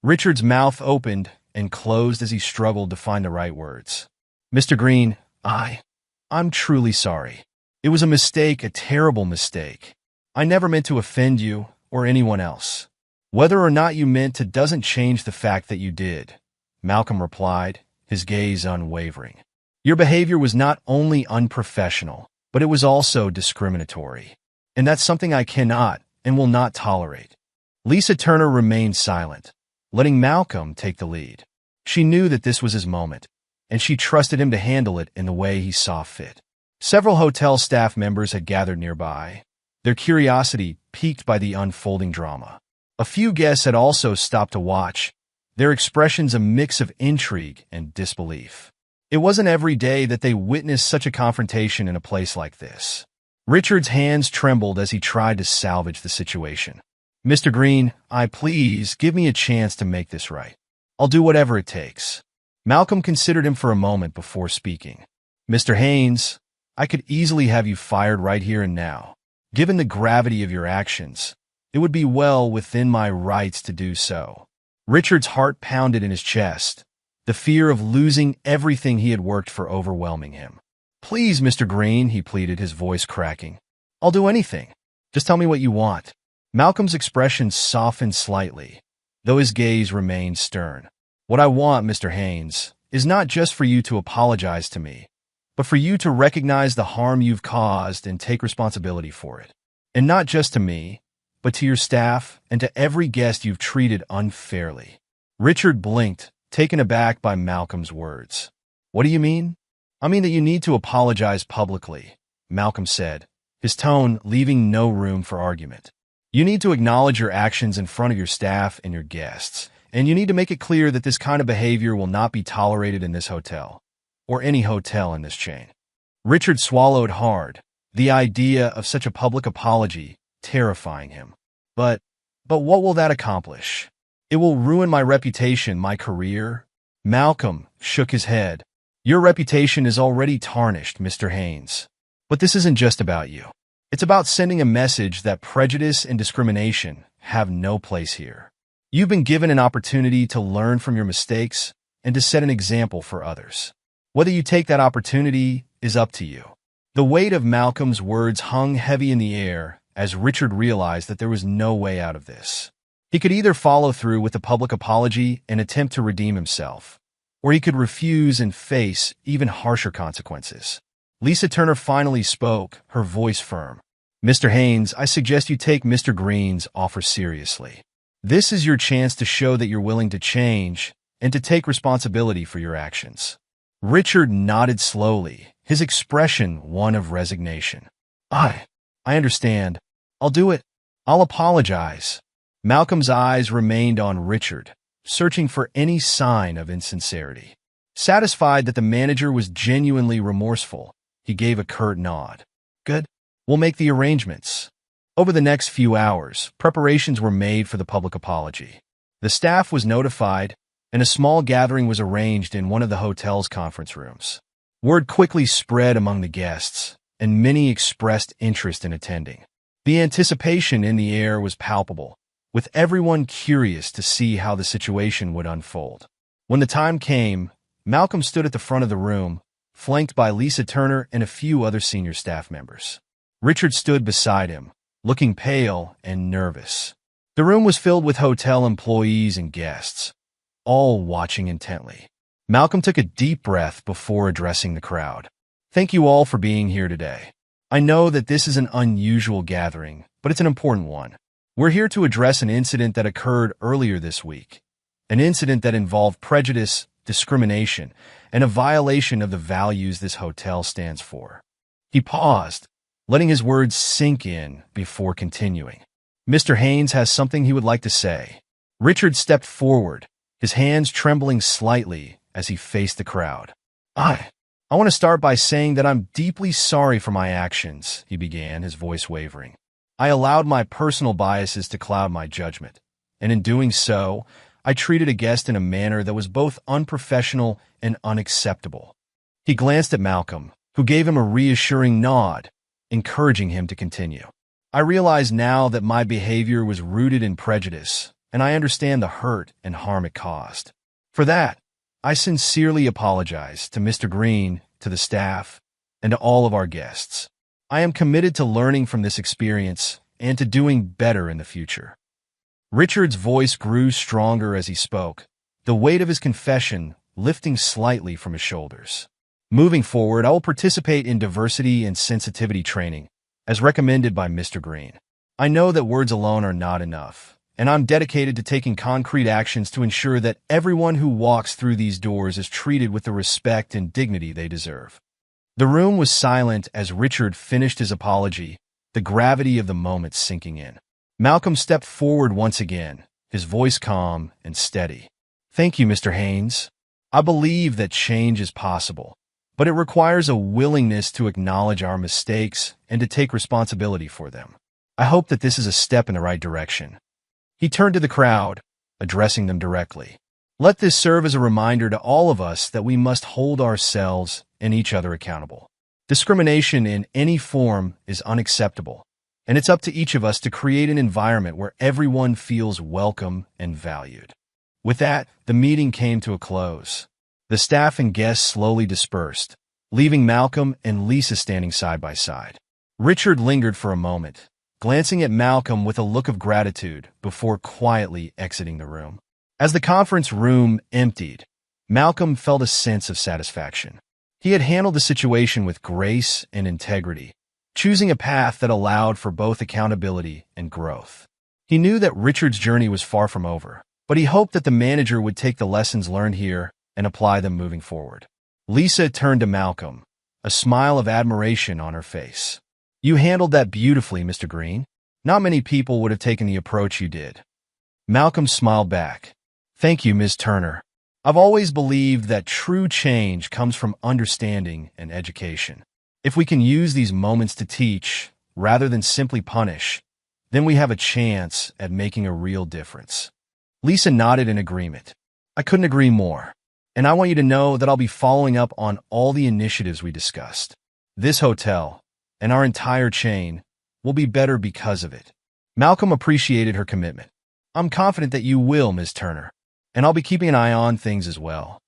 Richard's mouth opened and closed as he struggled to find the right words. Mr. Green, I'm truly sorry. It was a mistake, a terrible mistake. I never meant to offend you or anyone else. Whether or not you meant to doesn't change the fact that you did, Malcolm replied, his gaze unwavering. Your behavior was not only unprofessional, but it was also discriminatory. And that's something I cannot and will not tolerate. Lisa Turner remained silent, letting Malcolm take the lead. She knew that this was his moment, and she trusted him to handle it in the way he saw fit. Several hotel staff members had gathered nearby, their curiosity piqued by the unfolding drama. A few guests had also stopped to watch, their expressions a mix of intrigue and disbelief. It wasn't every day that they witnessed such a confrontation in a place like this. Richard's hands trembled as he tried to salvage the situation. Mr. Green, please give me a chance to make this right. I'll do whatever it takes. Malcolm considered him for a moment before speaking. Mr. Haynes, I could easily have you fired right here and now. Given the gravity of your actions, it would be well within my rights to do so. Richard's heart pounded in his chest, the fear of losing everything he had worked for overwhelming him. Please, Mr. Green, he pleaded, his voice cracking. I'll do anything. Just tell me what you want. Malcolm's expression softened slightly, though his gaze remained stern. What I want, Mr. Haynes, is not just for you to apologize to me, but for you to recognize the harm you've caused and take responsibility for it. And not just to me, but to your staff and to every guest you've treated unfairly. Richard blinked, taken aback by Malcolm's words. What do you mean? I mean that you need to apologize publicly, Malcolm said, his tone leaving no room for argument. You need to acknowledge your actions in front of your staff and your guests, and you need to make it clear that this kind of behavior will not be tolerated in this hotel, or any hotel in this chain. Richard swallowed hard, the idea of such a public apology terrifying him. But what will that accomplish? It will ruin my reputation, my career. Malcolm shook his head. Your reputation is already tarnished, Mr. Haynes. But this isn't just about you. It's about sending a message that prejudice and discrimination have no place here. You've been given an opportunity to learn from your mistakes and to set an example for others. Whether you take that opportunity is up to you. The weight of Malcolm's words hung heavy in the air as Richard realized that there was no way out of this. He could either follow through with a public apology and attempt to redeem himself, or he could refuse and face even harsher consequences. Lisa Turner finally spoke, her voice firm. Mr. Haynes, I suggest you take Mr. Green's offer seriously. This is your chance to show that you're willing to change and to take responsibility for your actions. Richard nodded slowly, his expression one of resignation. I understand. I'll do it. I'll apologize. Malcolm's eyes remained on Richard, searching for any sign of insincerity. Satisfied that the manager was genuinely remorseful, he gave a curt nod. Good. We'll make the arrangements. Over the next few hours, preparations were made for the public apology. The staff was notified, and a small gathering was arranged in one of the hotel's conference rooms. Word quickly spread among the guests, and many expressed interest in attending. The anticipation in the air was palpable, with everyone curious to see how the situation would unfold. When the time came, Malcolm stood at the front of the room, flanked by Lisa Turner and a few other senior staff members. Richard stood beside him, looking pale and nervous. The room was filled with hotel employees and guests, all watching intently. Malcolm took a deep breath before addressing the crowd. Thank you all for being here today. I know that this is an unusual gathering, but it's an important one. We're here to address an incident that occurred earlier this week, an incident that involved prejudice, discrimination, and a violation of the values this hotel stands for. He paused, letting his words sink in before continuing. Mr. Haynes has something he would like to say. Richard stepped forward, his hands trembling slightly as he faced the crowd. I want to start by saying that I'm deeply sorry for my actions, he began, his voice wavering. I allowed my personal biases to cloud my judgment, and in doing so, I treated a guest in a manner that was both unprofessional and unacceptable. He glanced at Malcolm, who gave him a reassuring nod, encouraging him to continue. I realize now that my behavior was rooted in prejudice, and I understand the hurt and harm it caused. For that, I sincerely apologize to Mr. Green, to the staff, and to all of our guests. I am committed to learning from this experience and to doing better in the future. Richard's voice grew stronger as he spoke, the weight of his confession lifting slightly from his shoulders. Moving forward, I will participate in diversity and sensitivity training, as recommended by Mr. Green. I know that words alone are not enough, and I'm dedicated to taking concrete actions to ensure that everyone who walks through these doors is treated with the respect and dignity they deserve. The room was silent as Richard finished his apology, the gravity of the moment sinking in. Malcolm stepped forward once again, his voice calm and steady. Thank you, Mr. Haynes. I believe that change is possible, but it requires a willingness to acknowledge our mistakes and to take responsibility for them. I hope that this is a step in the right direction. He turned to the crowd, addressing them directly. Let this serve as a reminder to all of us that we must hold ourselves and each other accountable. Discrimination in any form is unacceptable, and it's up to each of us to create an environment where everyone feels welcome and valued. With that, the meeting came to a close. The staff and guests slowly dispersed, leaving Malcolm and Lisa standing side by side. Richard lingered for a moment, glancing at Malcolm with a look of gratitude before quietly exiting the room. As the conference room emptied, Malcolm felt a sense of satisfaction. He had handled the situation with grace and integrity, choosing a path that allowed for both accountability and growth. He knew that Richard's journey was far from over, but he hoped that the manager would take the lessons learned here and apply them moving forward. Lisa turned to Malcolm, a smile of admiration on her face. You handled that beautifully, Mr. Green. Not many people would have taken the approach you did. Malcolm smiled back. Thank you, Ms. Turner. I've always believed that true change comes from understanding and education. If we can use these moments to teach, rather than simply punish, then we have a chance at making a real difference. Lisa nodded in agreement. I couldn't agree more. And I want you to know that I'll be following up on all the initiatives we discussed. This hotel, and our entire chain, will be better because of it. Malcolm appreciated her commitment. I'm confident that you will, Ms. Turner, and I'll be keeping an eye on things as well.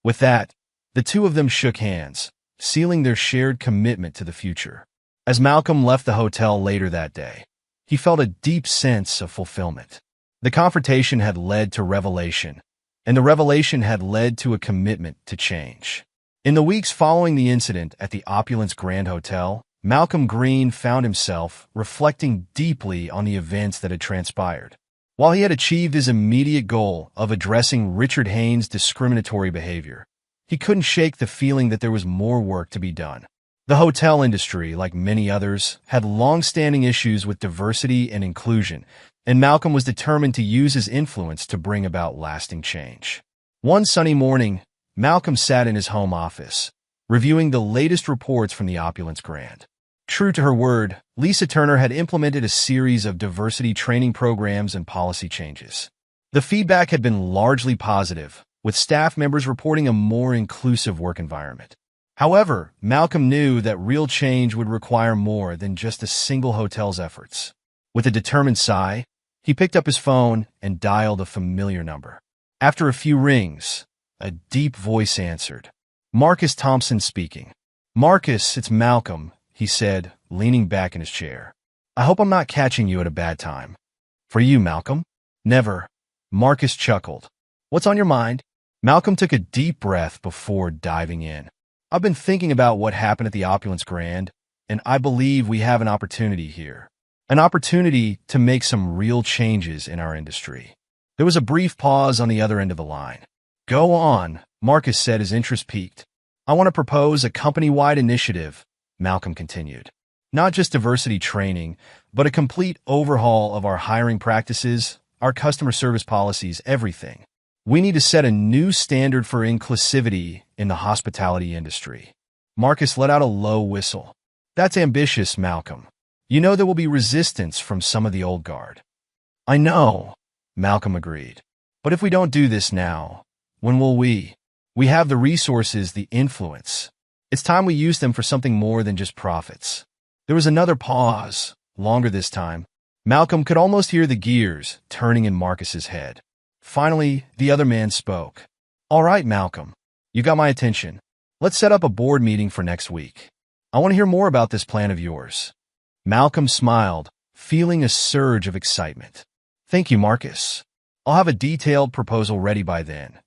With that, the two of them shook hands, sealing their shared commitment to the future. As Malcolm left the hotel later that day, he felt a deep sense of fulfillment. The confrontation had led to revelation, and the revelation had led to a commitment to change. In the weeks following the incident at the Opulence Grand Hotel, Malcolm Green found himself reflecting deeply on the events that had transpired. While he had achieved his immediate goal of addressing Richard Haynes' discriminatory behavior, he couldn't shake the feeling that there was more work to be done. The hotel industry, like many others, had long-standing issues with diversity and inclusion, and Malcolm was determined to use his influence to bring about lasting change. One sunny morning, Malcolm sat in his home office, reviewing the latest reports from the Opulence Grand. True to her word, Lisa Turner had implemented a series of diversity training programs and policy changes. The feedback had been largely positive, with staff members reporting a more inclusive work environment. However, Malcolm knew that real change would require more than just a single hotel's efforts. With a determined sigh, he picked up his phone and dialed a familiar number. After a few rings, a deep voice answered. Marcus Thompson speaking. Marcus, it's Malcolm, he said, leaning back in his chair. I hope I'm not catching you at a bad time. For you, Malcolm? Never. Marcus chuckled. What's on your mind? Malcolm took a deep breath before diving in. I've been thinking about what happened at the Opulence Grand, and I believe we have an opportunity here. An opportunity to make some real changes in our industry. There was a brief pause on the other end of the line. Go on, Marcus said, his interest piqued. I want to propose a company-wide initiative, Malcolm continued. Not just diversity training, but a complete overhaul of our hiring practices, our customer service policies, everything. We need to set a new standard for inclusivity in the hospitality industry. Marcus let out a low whistle. That's ambitious, Malcolm. You know there will be resistance from some of the old guard. I know, Malcolm agreed. But if we don't do this now, when will we? We have the resources, the influence. It's time we use them for something more than just profits. There was another pause, longer this time. Malcolm could almost hear the gears turning in Marcus's head. Finally, the other man spoke. All right, Malcolm, you got my attention. Let's set up a board meeting for next week. I want to hear more about this plan of yours. Malcolm smiled, feeling a surge of excitement. Thank you, Marcus. I'll have a detailed proposal ready by then.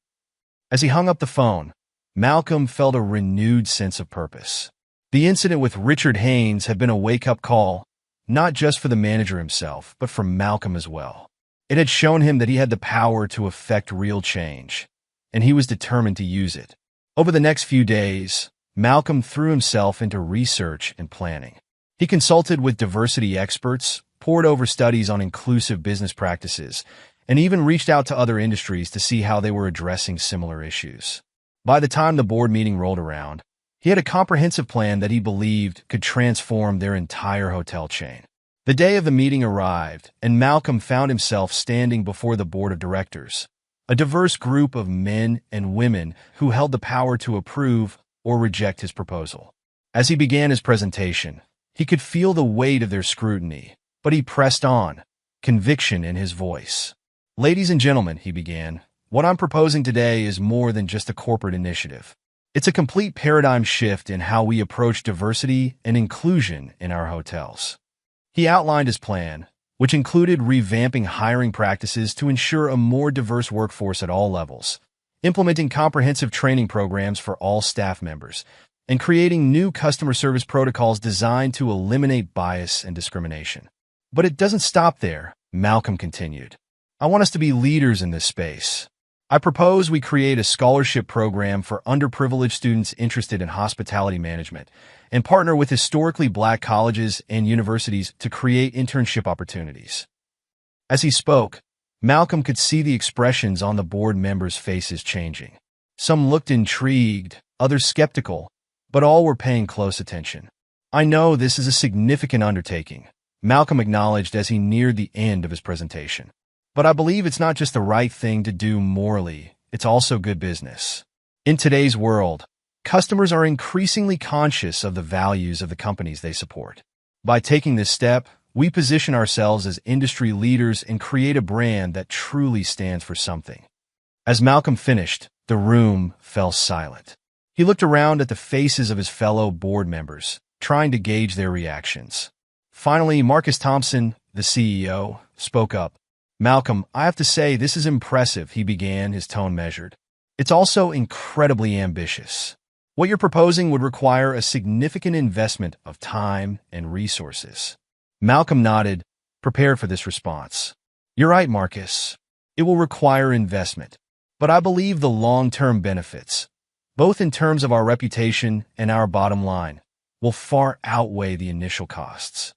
As he hung up the phone, Malcolm felt a renewed sense of purpose. The incident with Richard Haynes had been a wake-up call, not just for the manager himself, but for Malcolm as well. It had shown him that he had the power to effect real change, and he was determined to use it. Over the next few days, Malcolm threw himself into research and planning. He consulted with diversity experts, pored over studies on inclusive business practices, and even reached out to other industries to see how they were addressing similar issues. By the time the board meeting rolled around, he had a comprehensive plan that he believed could transform their entire hotel chain. The day of the meeting arrived, and Malcolm found himself standing before the board of directors, a diverse group of men and women who held the power to approve or reject his proposal. As he began his presentation, he could feel the weight of their scrutiny, but he pressed on, conviction in his voice. Ladies and gentlemen, he began, what I'm proposing today is more than just a corporate initiative. It's a complete paradigm shift in how we approach diversity and inclusion in our hotels. He outlined his plan, which included revamping hiring practices to ensure a more diverse workforce at all levels, implementing comprehensive training programs for all staff members, and creating new customer service protocols designed to eliminate bias and discrimination. But it doesn't stop there, Malcolm continued. I want us to be leaders in this space. I propose we create a scholarship program for underprivileged students interested in hospitality management and partner with historically Black colleges and universities to create internship opportunities. As he spoke, Malcolm could see the expressions on the board members' faces changing. Some looked intrigued, others skeptical, but all were paying close attention. I know this is a significant undertaking, Malcolm acknowledged as he neared the end of his presentation. But I believe it's not just the right thing to do morally, it's also good business. In today's world, customers are increasingly conscious of the values of the companies they support. By taking this step, we position ourselves as industry leaders and create a brand that truly stands for something. As Malcolm finished, the room fell silent. He looked around at the faces of his fellow board members, trying to gauge their reactions. Finally, Marcus Thompson, the CEO, spoke up. Malcolm, I have to say this is impressive, he began, his tone measured. It's also incredibly ambitious. What you're proposing would require a significant investment of time and resources. Malcolm nodded, prepared for this response. You're right, Marcus. It will require investment. But I believe the long-term benefits, both in terms of our reputation and our bottom line, will far outweigh the initial costs.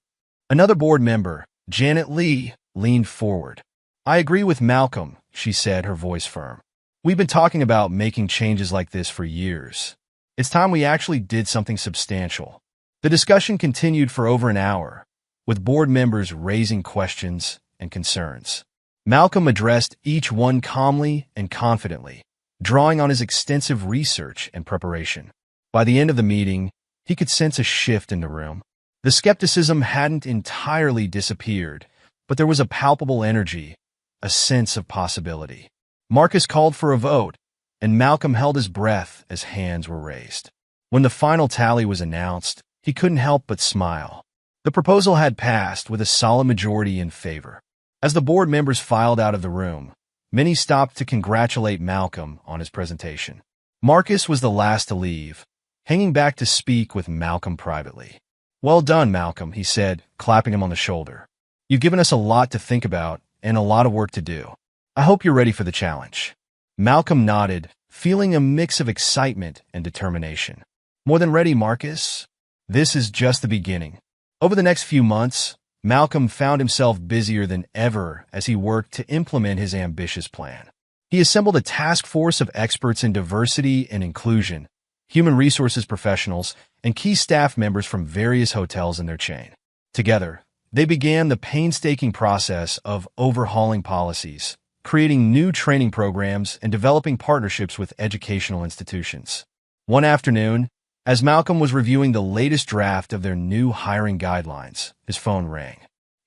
Another board member, Janet Lee, leaned forward. I agree with Malcolm, she said, her voice firm. We've been talking about making changes like this for years. It's time we actually did something substantial. The discussion continued for over an hour, with board members raising questions and concerns. Malcolm addressed each one calmly and confidently, drawing on his extensive research and preparation. By the end of the meeting, he could sense a shift in the room. The skepticism hadn't entirely disappeared, but there was a palpable energy, a sense of possibility. Marcus called for a vote, and Malcolm held his breath as hands were raised. When the final tally was announced, he couldn't help but smile. The proposal had passed with a solid majority in favor. As the board members filed out of the room, many stopped to congratulate Malcolm on his presentation. Marcus was the last to leave, hanging back to speak with Malcolm privately. Well done, Malcolm, he said, clapping him on the shoulder. You've given us a lot to think about and a lot of work to do. I hope you're ready for the challenge. Malcolm nodded, feeling a mix of excitement and determination. More than ready, Marcus. This is just the beginning. Over the next few months, Malcolm found himself busier than ever as he worked to implement his ambitious plan. He assembled a task force of experts in diversity and inclusion, human resources professionals, and key staff members from various hotels in their chain. Together, they began the painstaking process of overhauling policies, creating new training programs, and developing partnerships with educational institutions. One afternoon, as Malcolm was reviewing the latest draft of their new hiring guidelines, his phone rang.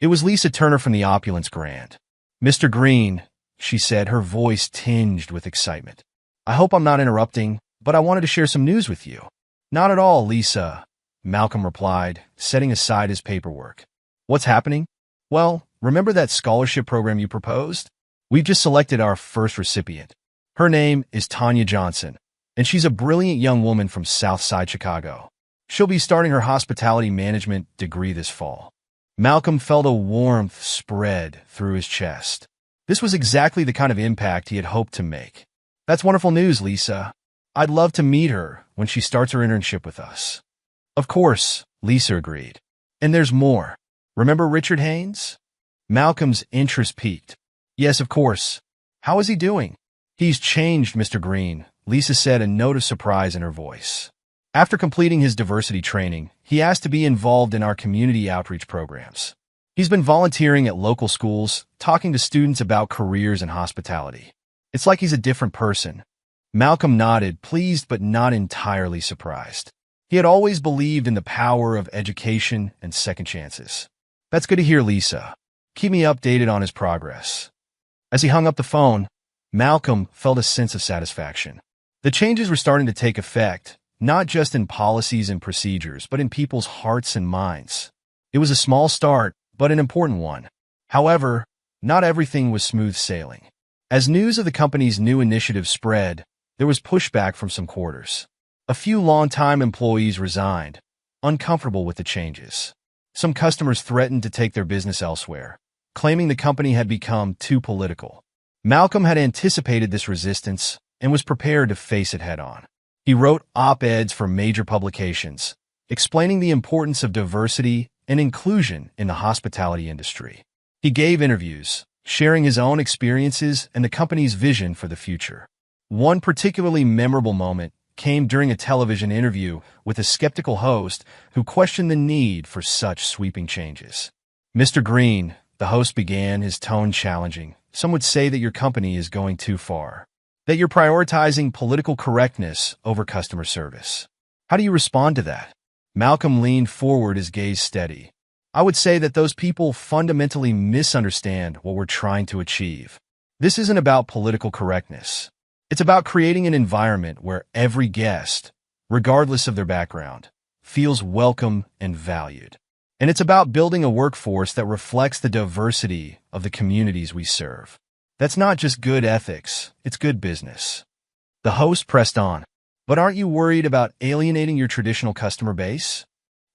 It was Lisa Turner from the Opulence Grand. "Mr. Green," she said, her voice tinged with excitement. "I hope I'm not interrupting, but I wanted to share some news with you." "Not at all, Lisa," Malcolm replied, setting aside his paperwork. "What's happening?" "Well, remember that scholarship program you proposed? We've just selected our first recipient. Her name is Tanya Johnson, and she's a brilliant young woman from Southside Chicago. She'll be starting her hospitality management degree this fall." Malcolm felt a warmth spread through his chest. This was exactly the kind of impact he had hoped to make. "That's wonderful news, Lisa. I'd love to meet her when she starts her internship with us." "Of course," Lisa agreed. "And there's more. Remember Richard Haynes?" Malcolm's interest piqued. "Yes, of course. How is he doing?" "He's changed, Mr. Green," Lisa said, a note of surprise in her voice. "After completing his diversity training, he asked to be involved in our community outreach programs. He's been volunteering at local schools, talking to students about careers in hospitality. It's like he's a different person." Malcolm nodded, pleased but not entirely surprised. He had always believed in the power of education and second chances. "That's good to hear, Lisa. Keep me updated on his progress." As he hung up the phone, Malcolm felt a sense of satisfaction. The changes were starting to take effect, not just in policies and procedures, but in people's hearts and minds. It was a small start, but an important one. However, not everything was smooth sailing. As news of the company's new initiative spread, there was pushback from some quarters. A few longtime employees resigned, uncomfortable with the changes. Some customers threatened to take their business elsewhere, claiming the company had become too political. Malcolm had anticipated this resistance and was prepared to face it head-on. He wrote op-eds for major publications, explaining the importance of diversity and inclusion in the hospitality industry. He gave interviews, sharing his own experiences and the company's vision for the future. One particularly memorable moment came during a television interview with a skeptical host who questioned the need for such sweeping changes. "Mr. Green," the host began, his tone challenging, "some would say that your company is going too far, that you're prioritizing political correctness over customer service. How do you respond to that?" Malcolm leaned forward, his gaze steady. "I would say that those people fundamentally misunderstand what we're trying to achieve. This isn't about political correctness. It's about creating an environment where every guest, regardless of their background, feels welcome and valued. And it's about building a workforce that reflects the diversity of the communities we serve. That's not just good ethics, it's good business." The host pressed on. "But aren't you worried about alienating your traditional customer base?"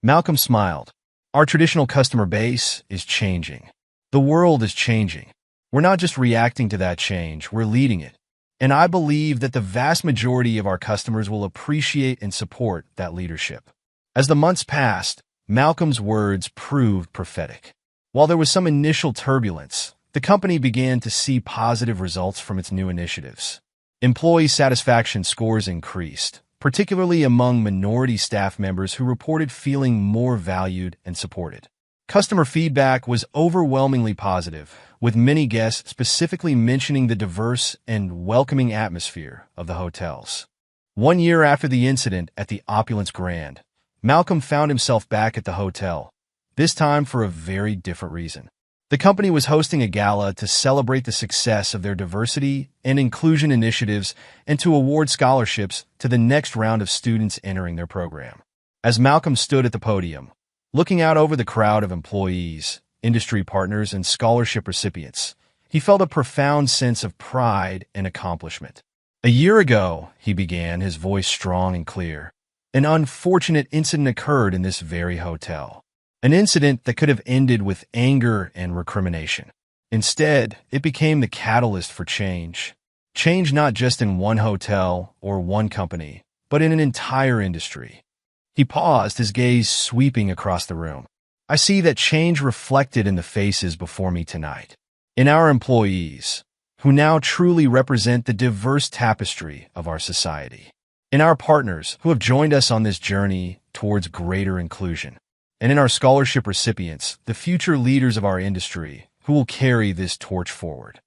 Malcolm smiled. "Our traditional customer base is changing. The world is changing. We're not just reacting to that change, we're leading it. And I believe that the vast majority of our customers will appreciate and support that leadership." As the months passed, Malcolm's words proved prophetic. While there was some initial turbulence, the company began to see positive results from its new initiatives. Employee satisfaction scores increased, particularly among minority staff members who reported feeling more valued and supported. Customer feedback was overwhelmingly positive, with many guests specifically mentioning the diverse and welcoming atmosphere of the hotels. 1 year after the incident at the Opulence Grand, Malcolm found himself back at the hotel, this time for a very different reason. The company was hosting a gala to celebrate the success of their diversity and inclusion initiatives and to award scholarships to the next round of students entering their program. As Malcolm stood at the podium, looking out over the crowd of employees, industry partners, and scholarship recipients, he felt a profound sense of pride and accomplishment. "A year ago," he began, his voice strong and clear, "an unfortunate incident occurred in this very hotel. An incident that could have ended with anger and recrimination. Instead, it became the catalyst for change. Change not just in one hotel or one company, but in an entire industry." He paused, his gaze sweeping across the room. "I see that change reflected in the faces before me tonight. In our employees, who now truly represent the diverse tapestry of our society, in our partners who have joined us on this journey towards greater inclusion, and in our scholarship recipients, the future leaders of our industry who will carry this torch forward.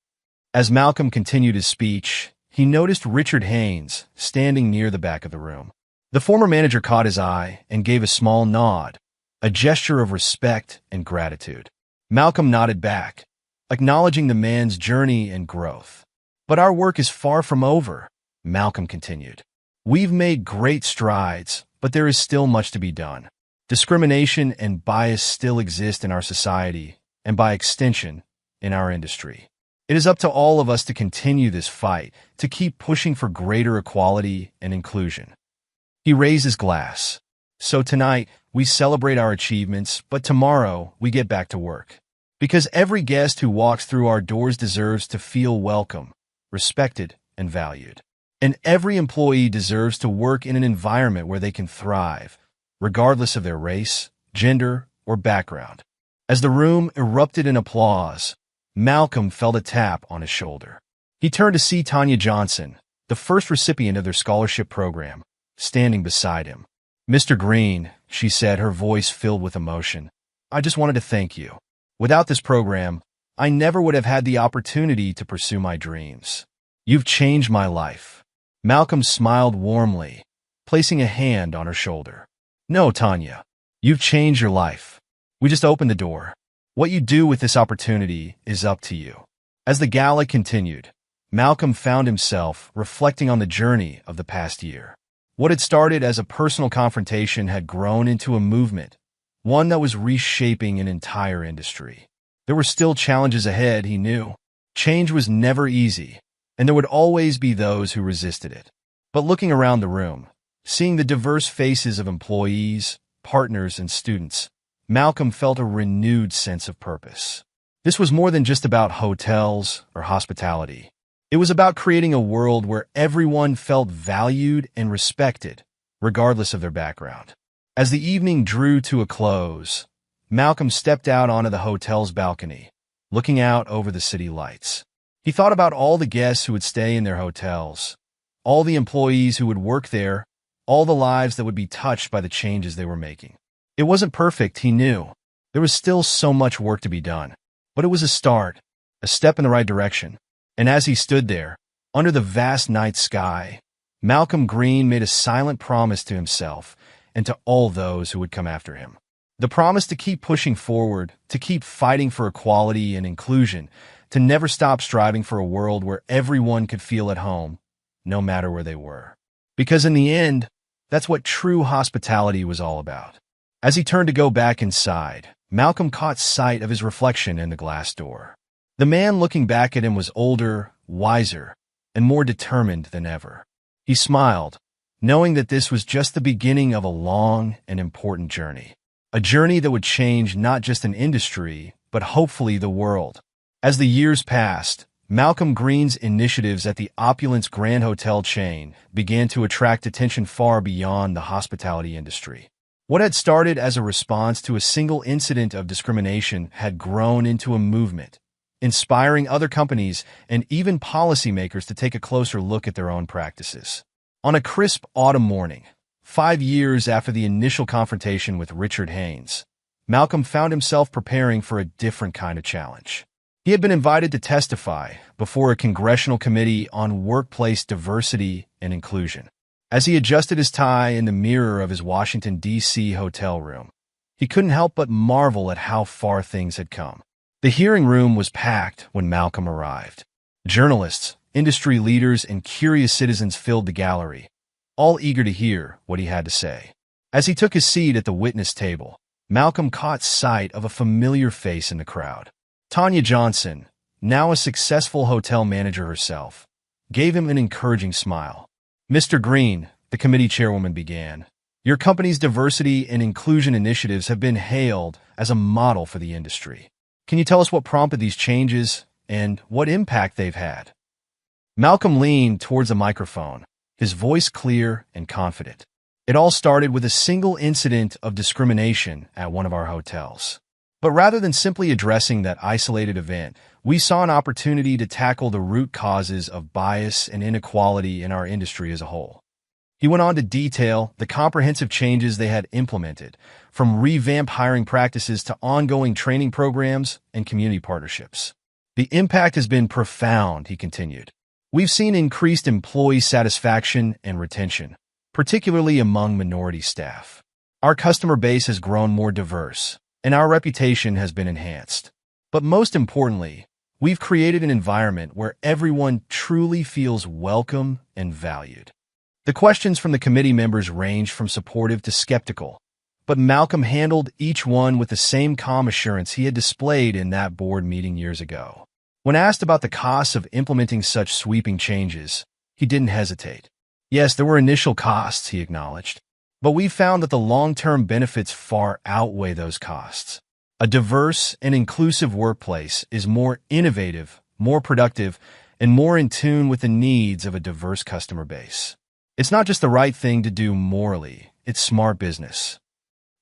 As Malcolm continued his speech, he noticed Richard Haynes standing near the back of the room. The former manager caught his eye and gave a small nod, a gesture of respect and gratitude. Malcolm nodded back, acknowledging the man's journey and growth. "But our work is far from over," Malcolm continued. "We've made great strides, but there is still much to be done. Discrimination and bias still exist in our society, and by extension, in our industry. It is up to all of us to continue this fight, to keep pushing for greater equality and inclusion." He raised his glass. "So tonight, we celebrate our achievements, but tomorrow, we get back to work. Because every guest who walks through our doors deserves to feel welcome, respected, and valued. And every employee deserves to work in an environment where they can thrive, regardless of their race, gender, or background." As the room erupted in applause, Malcolm felt a tap on his shoulder. He turned to see Tanya Johnson, the first recipient of their scholarship program, standing beside him. "Mr. Green," she said, her voice filled with emotion, "I just wanted to thank you. Without this program, I never would have had the opportunity to pursue my dreams. You've changed my life." Malcolm smiled warmly, placing a hand on her shoulder. "No, Tanya, you've changed your life. We just opened the door. What you do with this opportunity is up to you." As the gala continued, Malcolm found himself reflecting on the journey of the past year. What had started as a personal confrontation had grown into a movement, one that was reshaping an entire industry. There were still challenges ahead, he knew. Change was never easy, and there would always be those who resisted it. But looking around the room, seeing the diverse faces of employees, partners, and students, Malcolm felt a renewed sense of purpose. This was more than just about hotels or hospitality. It was about creating a world where everyone felt valued and respected, regardless of their background. As the evening drew to a close, Malcolm stepped out onto the hotel's balcony, looking out over the city lights. He thought about all the guests who would stay in their hotels, all the employees who would work there, all the lives that would be touched by the changes they were making. It wasn't perfect, he knew. There was still so much work to be done. But it was a start, a step in the right direction. And as he stood there, under the vast night sky, Malcolm Green made a silent promise to himself and to all those who would come after him. The promise to keep pushing forward, to keep fighting for equality and inclusion, to never stop striving for a world where everyone could feel at home, no matter where they were. Because in the end, that's what true hospitality was all about. As he turned to go back inside, Malcolm caught sight of his reflection in the glass door. The man looking back at him was older, wiser, and more determined than ever. He smiled, knowing that this was just the beginning of a long and important journey. A journey that would change not just an industry, but hopefully the world. As the years passed, Malcolm Green's initiatives at the opulence Grand Hotel chain began to attract attention far beyond the hospitality industry. What had started as a response to a single incident of discrimination had grown into a movement, inspiring other companies and even policymakers to take a closer look at their own practices. On a crisp autumn morning, 5 years after the initial confrontation with Richard Haynes, Malcolm found himself preparing for a different kind of challenge. He had been invited to testify before a congressional committee on workplace diversity and inclusion. As he adjusted his tie in the mirror of his Washington, D.C. hotel room, he couldn't help but marvel at how far things had come. The hearing room was packed when Malcolm arrived. Journalists, industry leaders, and curious citizens filled the gallery, all eager to hear what he had to say. As he took his seat at the witness table, Malcolm caught sight of a familiar face in the crowd. Tanya Johnson, now a successful hotel manager herself, gave him an encouraging smile. "Mr. Green," the committee chairwoman began, "your company's diversity and inclusion initiatives have been hailed as a model for the industry. Can you tell us what prompted these changes and what impact they've had?" Malcolm leaned towards the microphone, his voice clear and confident. "It all started with a single incident of discrimination at one of our hotels. But rather than simply addressing that isolated event, we saw an opportunity to tackle the root causes of bias and inequality in our industry as a whole. He went on to detail the comprehensive changes they had implemented, from revamped hiring practices to ongoing training programs and community partnerships. The impact has been profound, he continued. We've seen increased employee satisfaction and retention, particularly among minority staff. Our customer base has grown more diverse, and our reputation has been enhanced. But most importantly, we've created an environment where everyone truly feels welcome and valued. The questions from the committee members ranged from supportive to skeptical, but Malcolm handled each one with the same calm assurance he had displayed in that board meeting years ago. When asked about the costs of implementing such sweeping changes, he didn't hesitate. Yes, there were initial costs, he acknowledged, but we found that the long-term benefits far outweigh those costs. A diverse and inclusive workplace is more innovative, more productive, and more in tune with the needs of a diverse customer base. It's not just the right thing to do morally, it's smart business.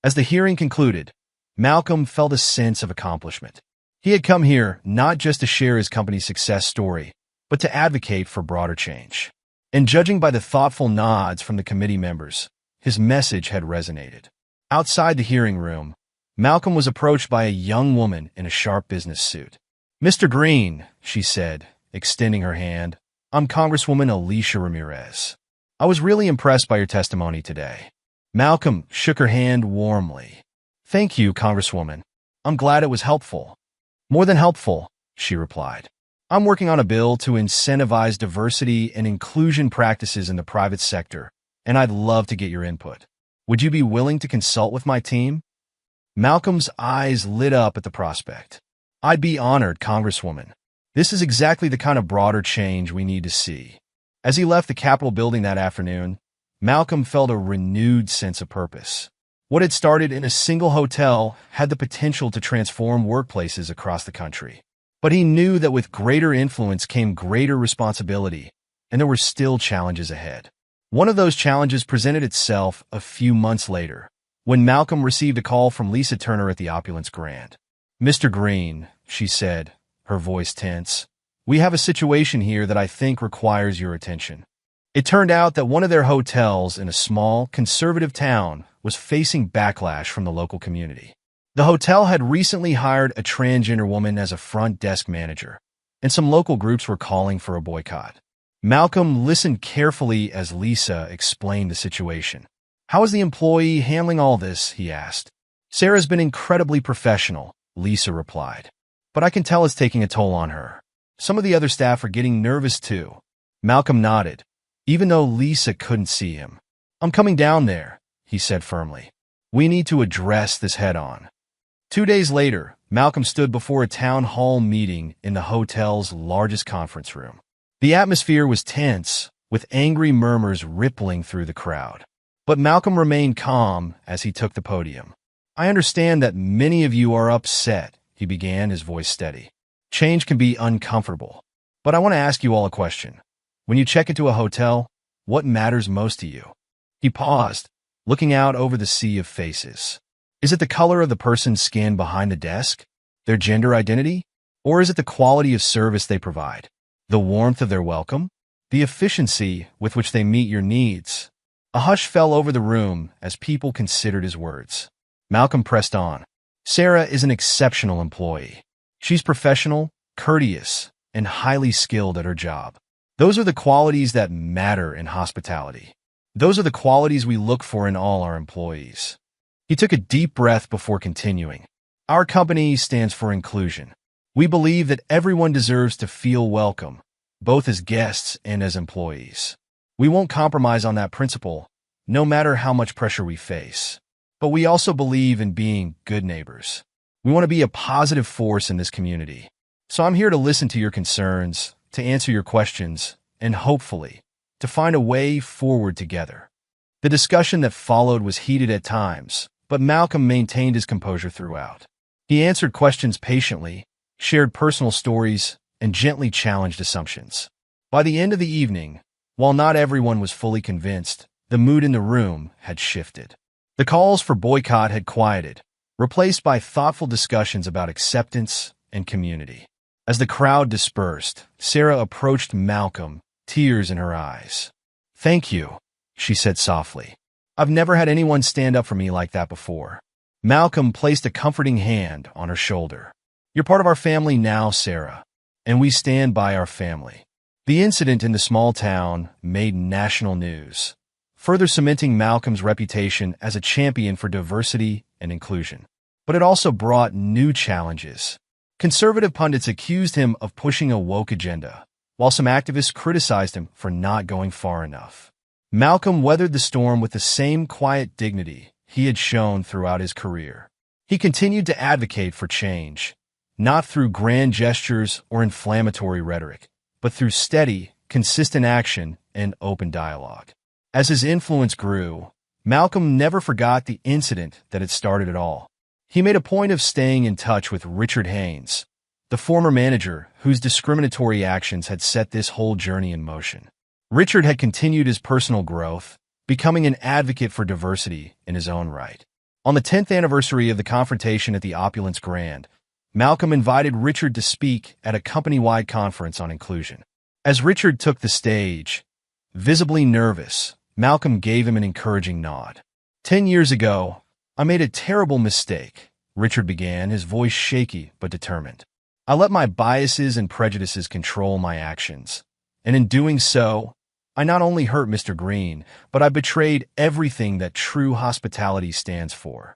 As the hearing concluded, Malcolm felt a sense of accomplishment. He had come here not just to share his company's success story, but to advocate for broader change. And judging by the thoughtful nods from the committee members, his message had resonated. Outside the hearing room, Malcolm was approached by a young woman in a sharp business suit. "Mr. Green," she said, extending her hand, "I'm Congresswoman Alicia Ramirez. I was really impressed by your testimony today." Malcolm shook her hand warmly. "Thank you, Congresswoman. I'm glad it was helpful." "More than helpful," she replied. "I'm working on a bill to incentivize diversity and inclusion practices in the private sector, and I'd love to get your input. Would you be willing to consult with my team?" Malcolm's eyes lit up at the prospect. "I'd be honored, Congresswoman. This is exactly the kind of broader change we need to see." As he left the Capitol building that afternoon, Malcolm felt a renewed sense of purpose. What had started in a single hotel had the potential to transform workplaces across the country. But he knew that with greater influence came greater responsibility, and there were still challenges ahead. One of those challenges presented itself a few months later, when Malcolm received a call from Lisa Turner at the Opulence Grand. "Mr. Green," she said, her voice tense, "we have a situation here that I think requires your attention." It turned out that one of their hotels in a small, conservative town was facing backlash from the local community. The hotel had recently hired a transgender woman as a front desk manager, and some local groups were calling for a boycott. Malcolm listened carefully as Lisa explained the situation. "How is the employee handling all this?" he asked. "Sarah's been incredibly professional," Lisa replied. "But I can tell it's taking a toll on her. Some of the other staff are getting nervous too." Malcolm nodded, even though Lisa couldn't see him. "I'm coming down there," he said firmly. "We need to address this head-on." 2 days later, Malcolm stood before a town hall meeting in the hotel's largest conference room. The atmosphere was tense, with angry murmurs rippling through the crowd. But Malcolm remained calm as he took the podium. "I understand that many of you are upset," he began, his voice steady. "Change can be uncomfortable. But I want to ask you all a question. When you check into a hotel, what matters most to you?" He paused, looking out over the sea of faces. Is it the color of the person's skin behind the desk? Their gender identity? Or is it the quality of service they provide? The warmth of their welcome? The efficiency with which they meet your needs? A hush fell over the room as people considered his words. Malcolm pressed on. "Sarah is an exceptional employee. She's professional, courteous, and highly skilled at her job. Those are the qualities that matter in hospitality. Those are the qualities we look for in all our employees." He took a deep breath before continuing. "Our company stands for inclusion. We believe that everyone deserves to feel welcome, both as guests and as employees. We won't compromise on that principle, no matter how much pressure we face. But we also believe in being good neighbors. We want to be a positive force in this community. So I'm here to listen to your concerns, to answer your questions, and hopefully, to find a way forward together." The discussion that followed was heated at times, but Malcolm maintained his composure throughout. He answered questions patiently, shared personal stories, and gently challenged assumptions. By the end of the evening, while not everyone was fully convinced, the mood in the room had shifted. The calls for boycott had quieted, replaced by thoughtful discussions about acceptance and community. As the crowd dispersed, Sarah approached Malcolm, tears in her eyes. "Thank you," she said softly. "I've never had anyone stand up for me like that before." Malcolm placed a comforting hand on her shoulder. "You're part of our family now, Sarah, and we stand by our family." The incident in the small town made national news, further cementing Malcolm's reputation as a champion for diversity and inclusion. But it also brought new challenges. Conservative pundits accused him of pushing a woke agenda, while some activists criticized him for not going far enough. Malcolm weathered the storm with the same quiet dignity he had shown throughout his career. He continued to advocate for change, not through grand gestures or inflammatory rhetoric, but through steady, consistent action and open dialogue. As his influence grew, Malcolm never forgot the incident that had started it all. He made a point of staying in touch with Richard Haynes, the former manager whose discriminatory actions had set this whole journey in motion. Richard had continued his personal growth, becoming an advocate for diversity in his own right. On the 10th anniversary of the confrontation at the Opulence Grand, Malcolm invited Richard to speak at a company-wide conference on inclusion. As Richard took the stage, visibly nervous, Malcolm gave him an encouraging nod. "10 years ago, I made a terrible mistake," Richard began, his voice shaky but determined. "I let my biases and prejudices control my actions, and in doing so, I not only hurt Mr. Green, but I betrayed everything that true hospitality stands for."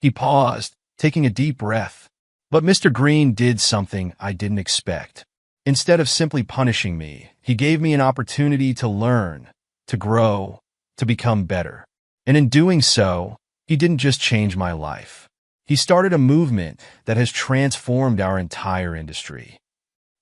He paused, taking a deep breath. "But Mr. Green did something I didn't expect. Instead of simply punishing me, he gave me an opportunity to learn, to grow, to become better. And in doing so, he didn't just change my life. He started a movement that has transformed our entire industry."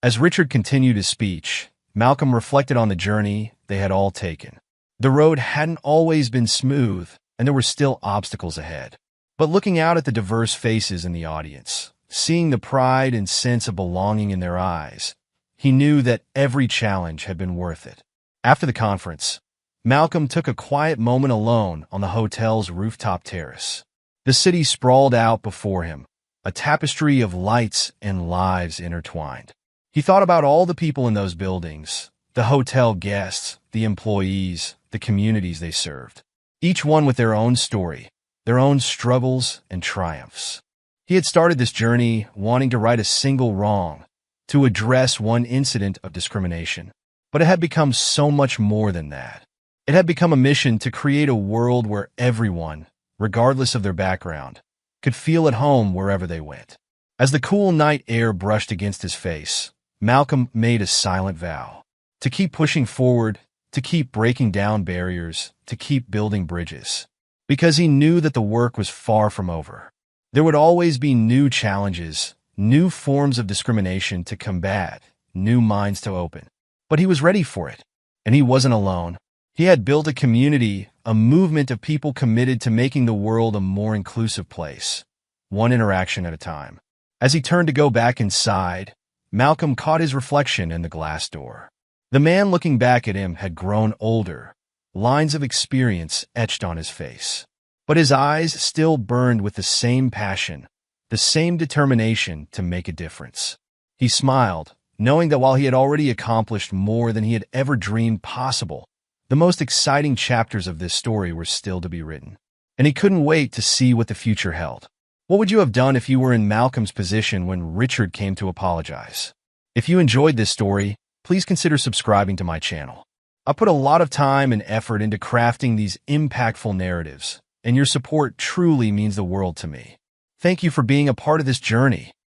As Richard continued his speech, Malcolm reflected on the journey they had all taken. The road hadn't always been smooth, and there were still obstacles ahead. But looking out at the diverse faces in the audience, seeing the pride and sense of belonging in their eyes, he knew that every challenge had been worth it. After the conference, Malcolm took a quiet moment alone on the hotel's rooftop terrace. The city sprawled out before him, a tapestry of lights and lives intertwined. He thought about all the people in those buildings, the hotel guests, the employees, the communities they served, each one with their own story, their own struggles and triumphs. He had started this journey wanting to right a single wrong, to address one incident of discrimination. But it had become so much more than that. It had become a mission to create a world where everyone, regardless of their background, could feel at home wherever they went. As the cool night air brushed against his face, Malcolm made a silent vow to keep pushing forward, to keep breaking down barriers, to keep building bridges. Because he knew that the work was far from over. There would always be new challenges, new forms of discrimination to combat, new minds to open. But he was ready for it, and he wasn't alone. He had built a community, a movement of people committed to making the world a more inclusive place, one interaction at a time. As he turned to go back inside, Malcolm caught his reflection in the glass door. The man looking back at him had grown older, lines of experience etched on his face. But his eyes still burned with the same passion, the same determination to make a difference. He smiled, knowing that while he had already accomplished more than he had ever dreamed possible, the most exciting chapters of this story were still to be written. And he couldn't wait to see what the future held. What would you have done if you were in Malcolm's position when Richard came to apologize? If you enjoyed this story, please consider subscribing to my channel. I put a lot of time and effort into crafting these impactful narratives, and your support truly means the world to me. Thank you for being a part of this journey.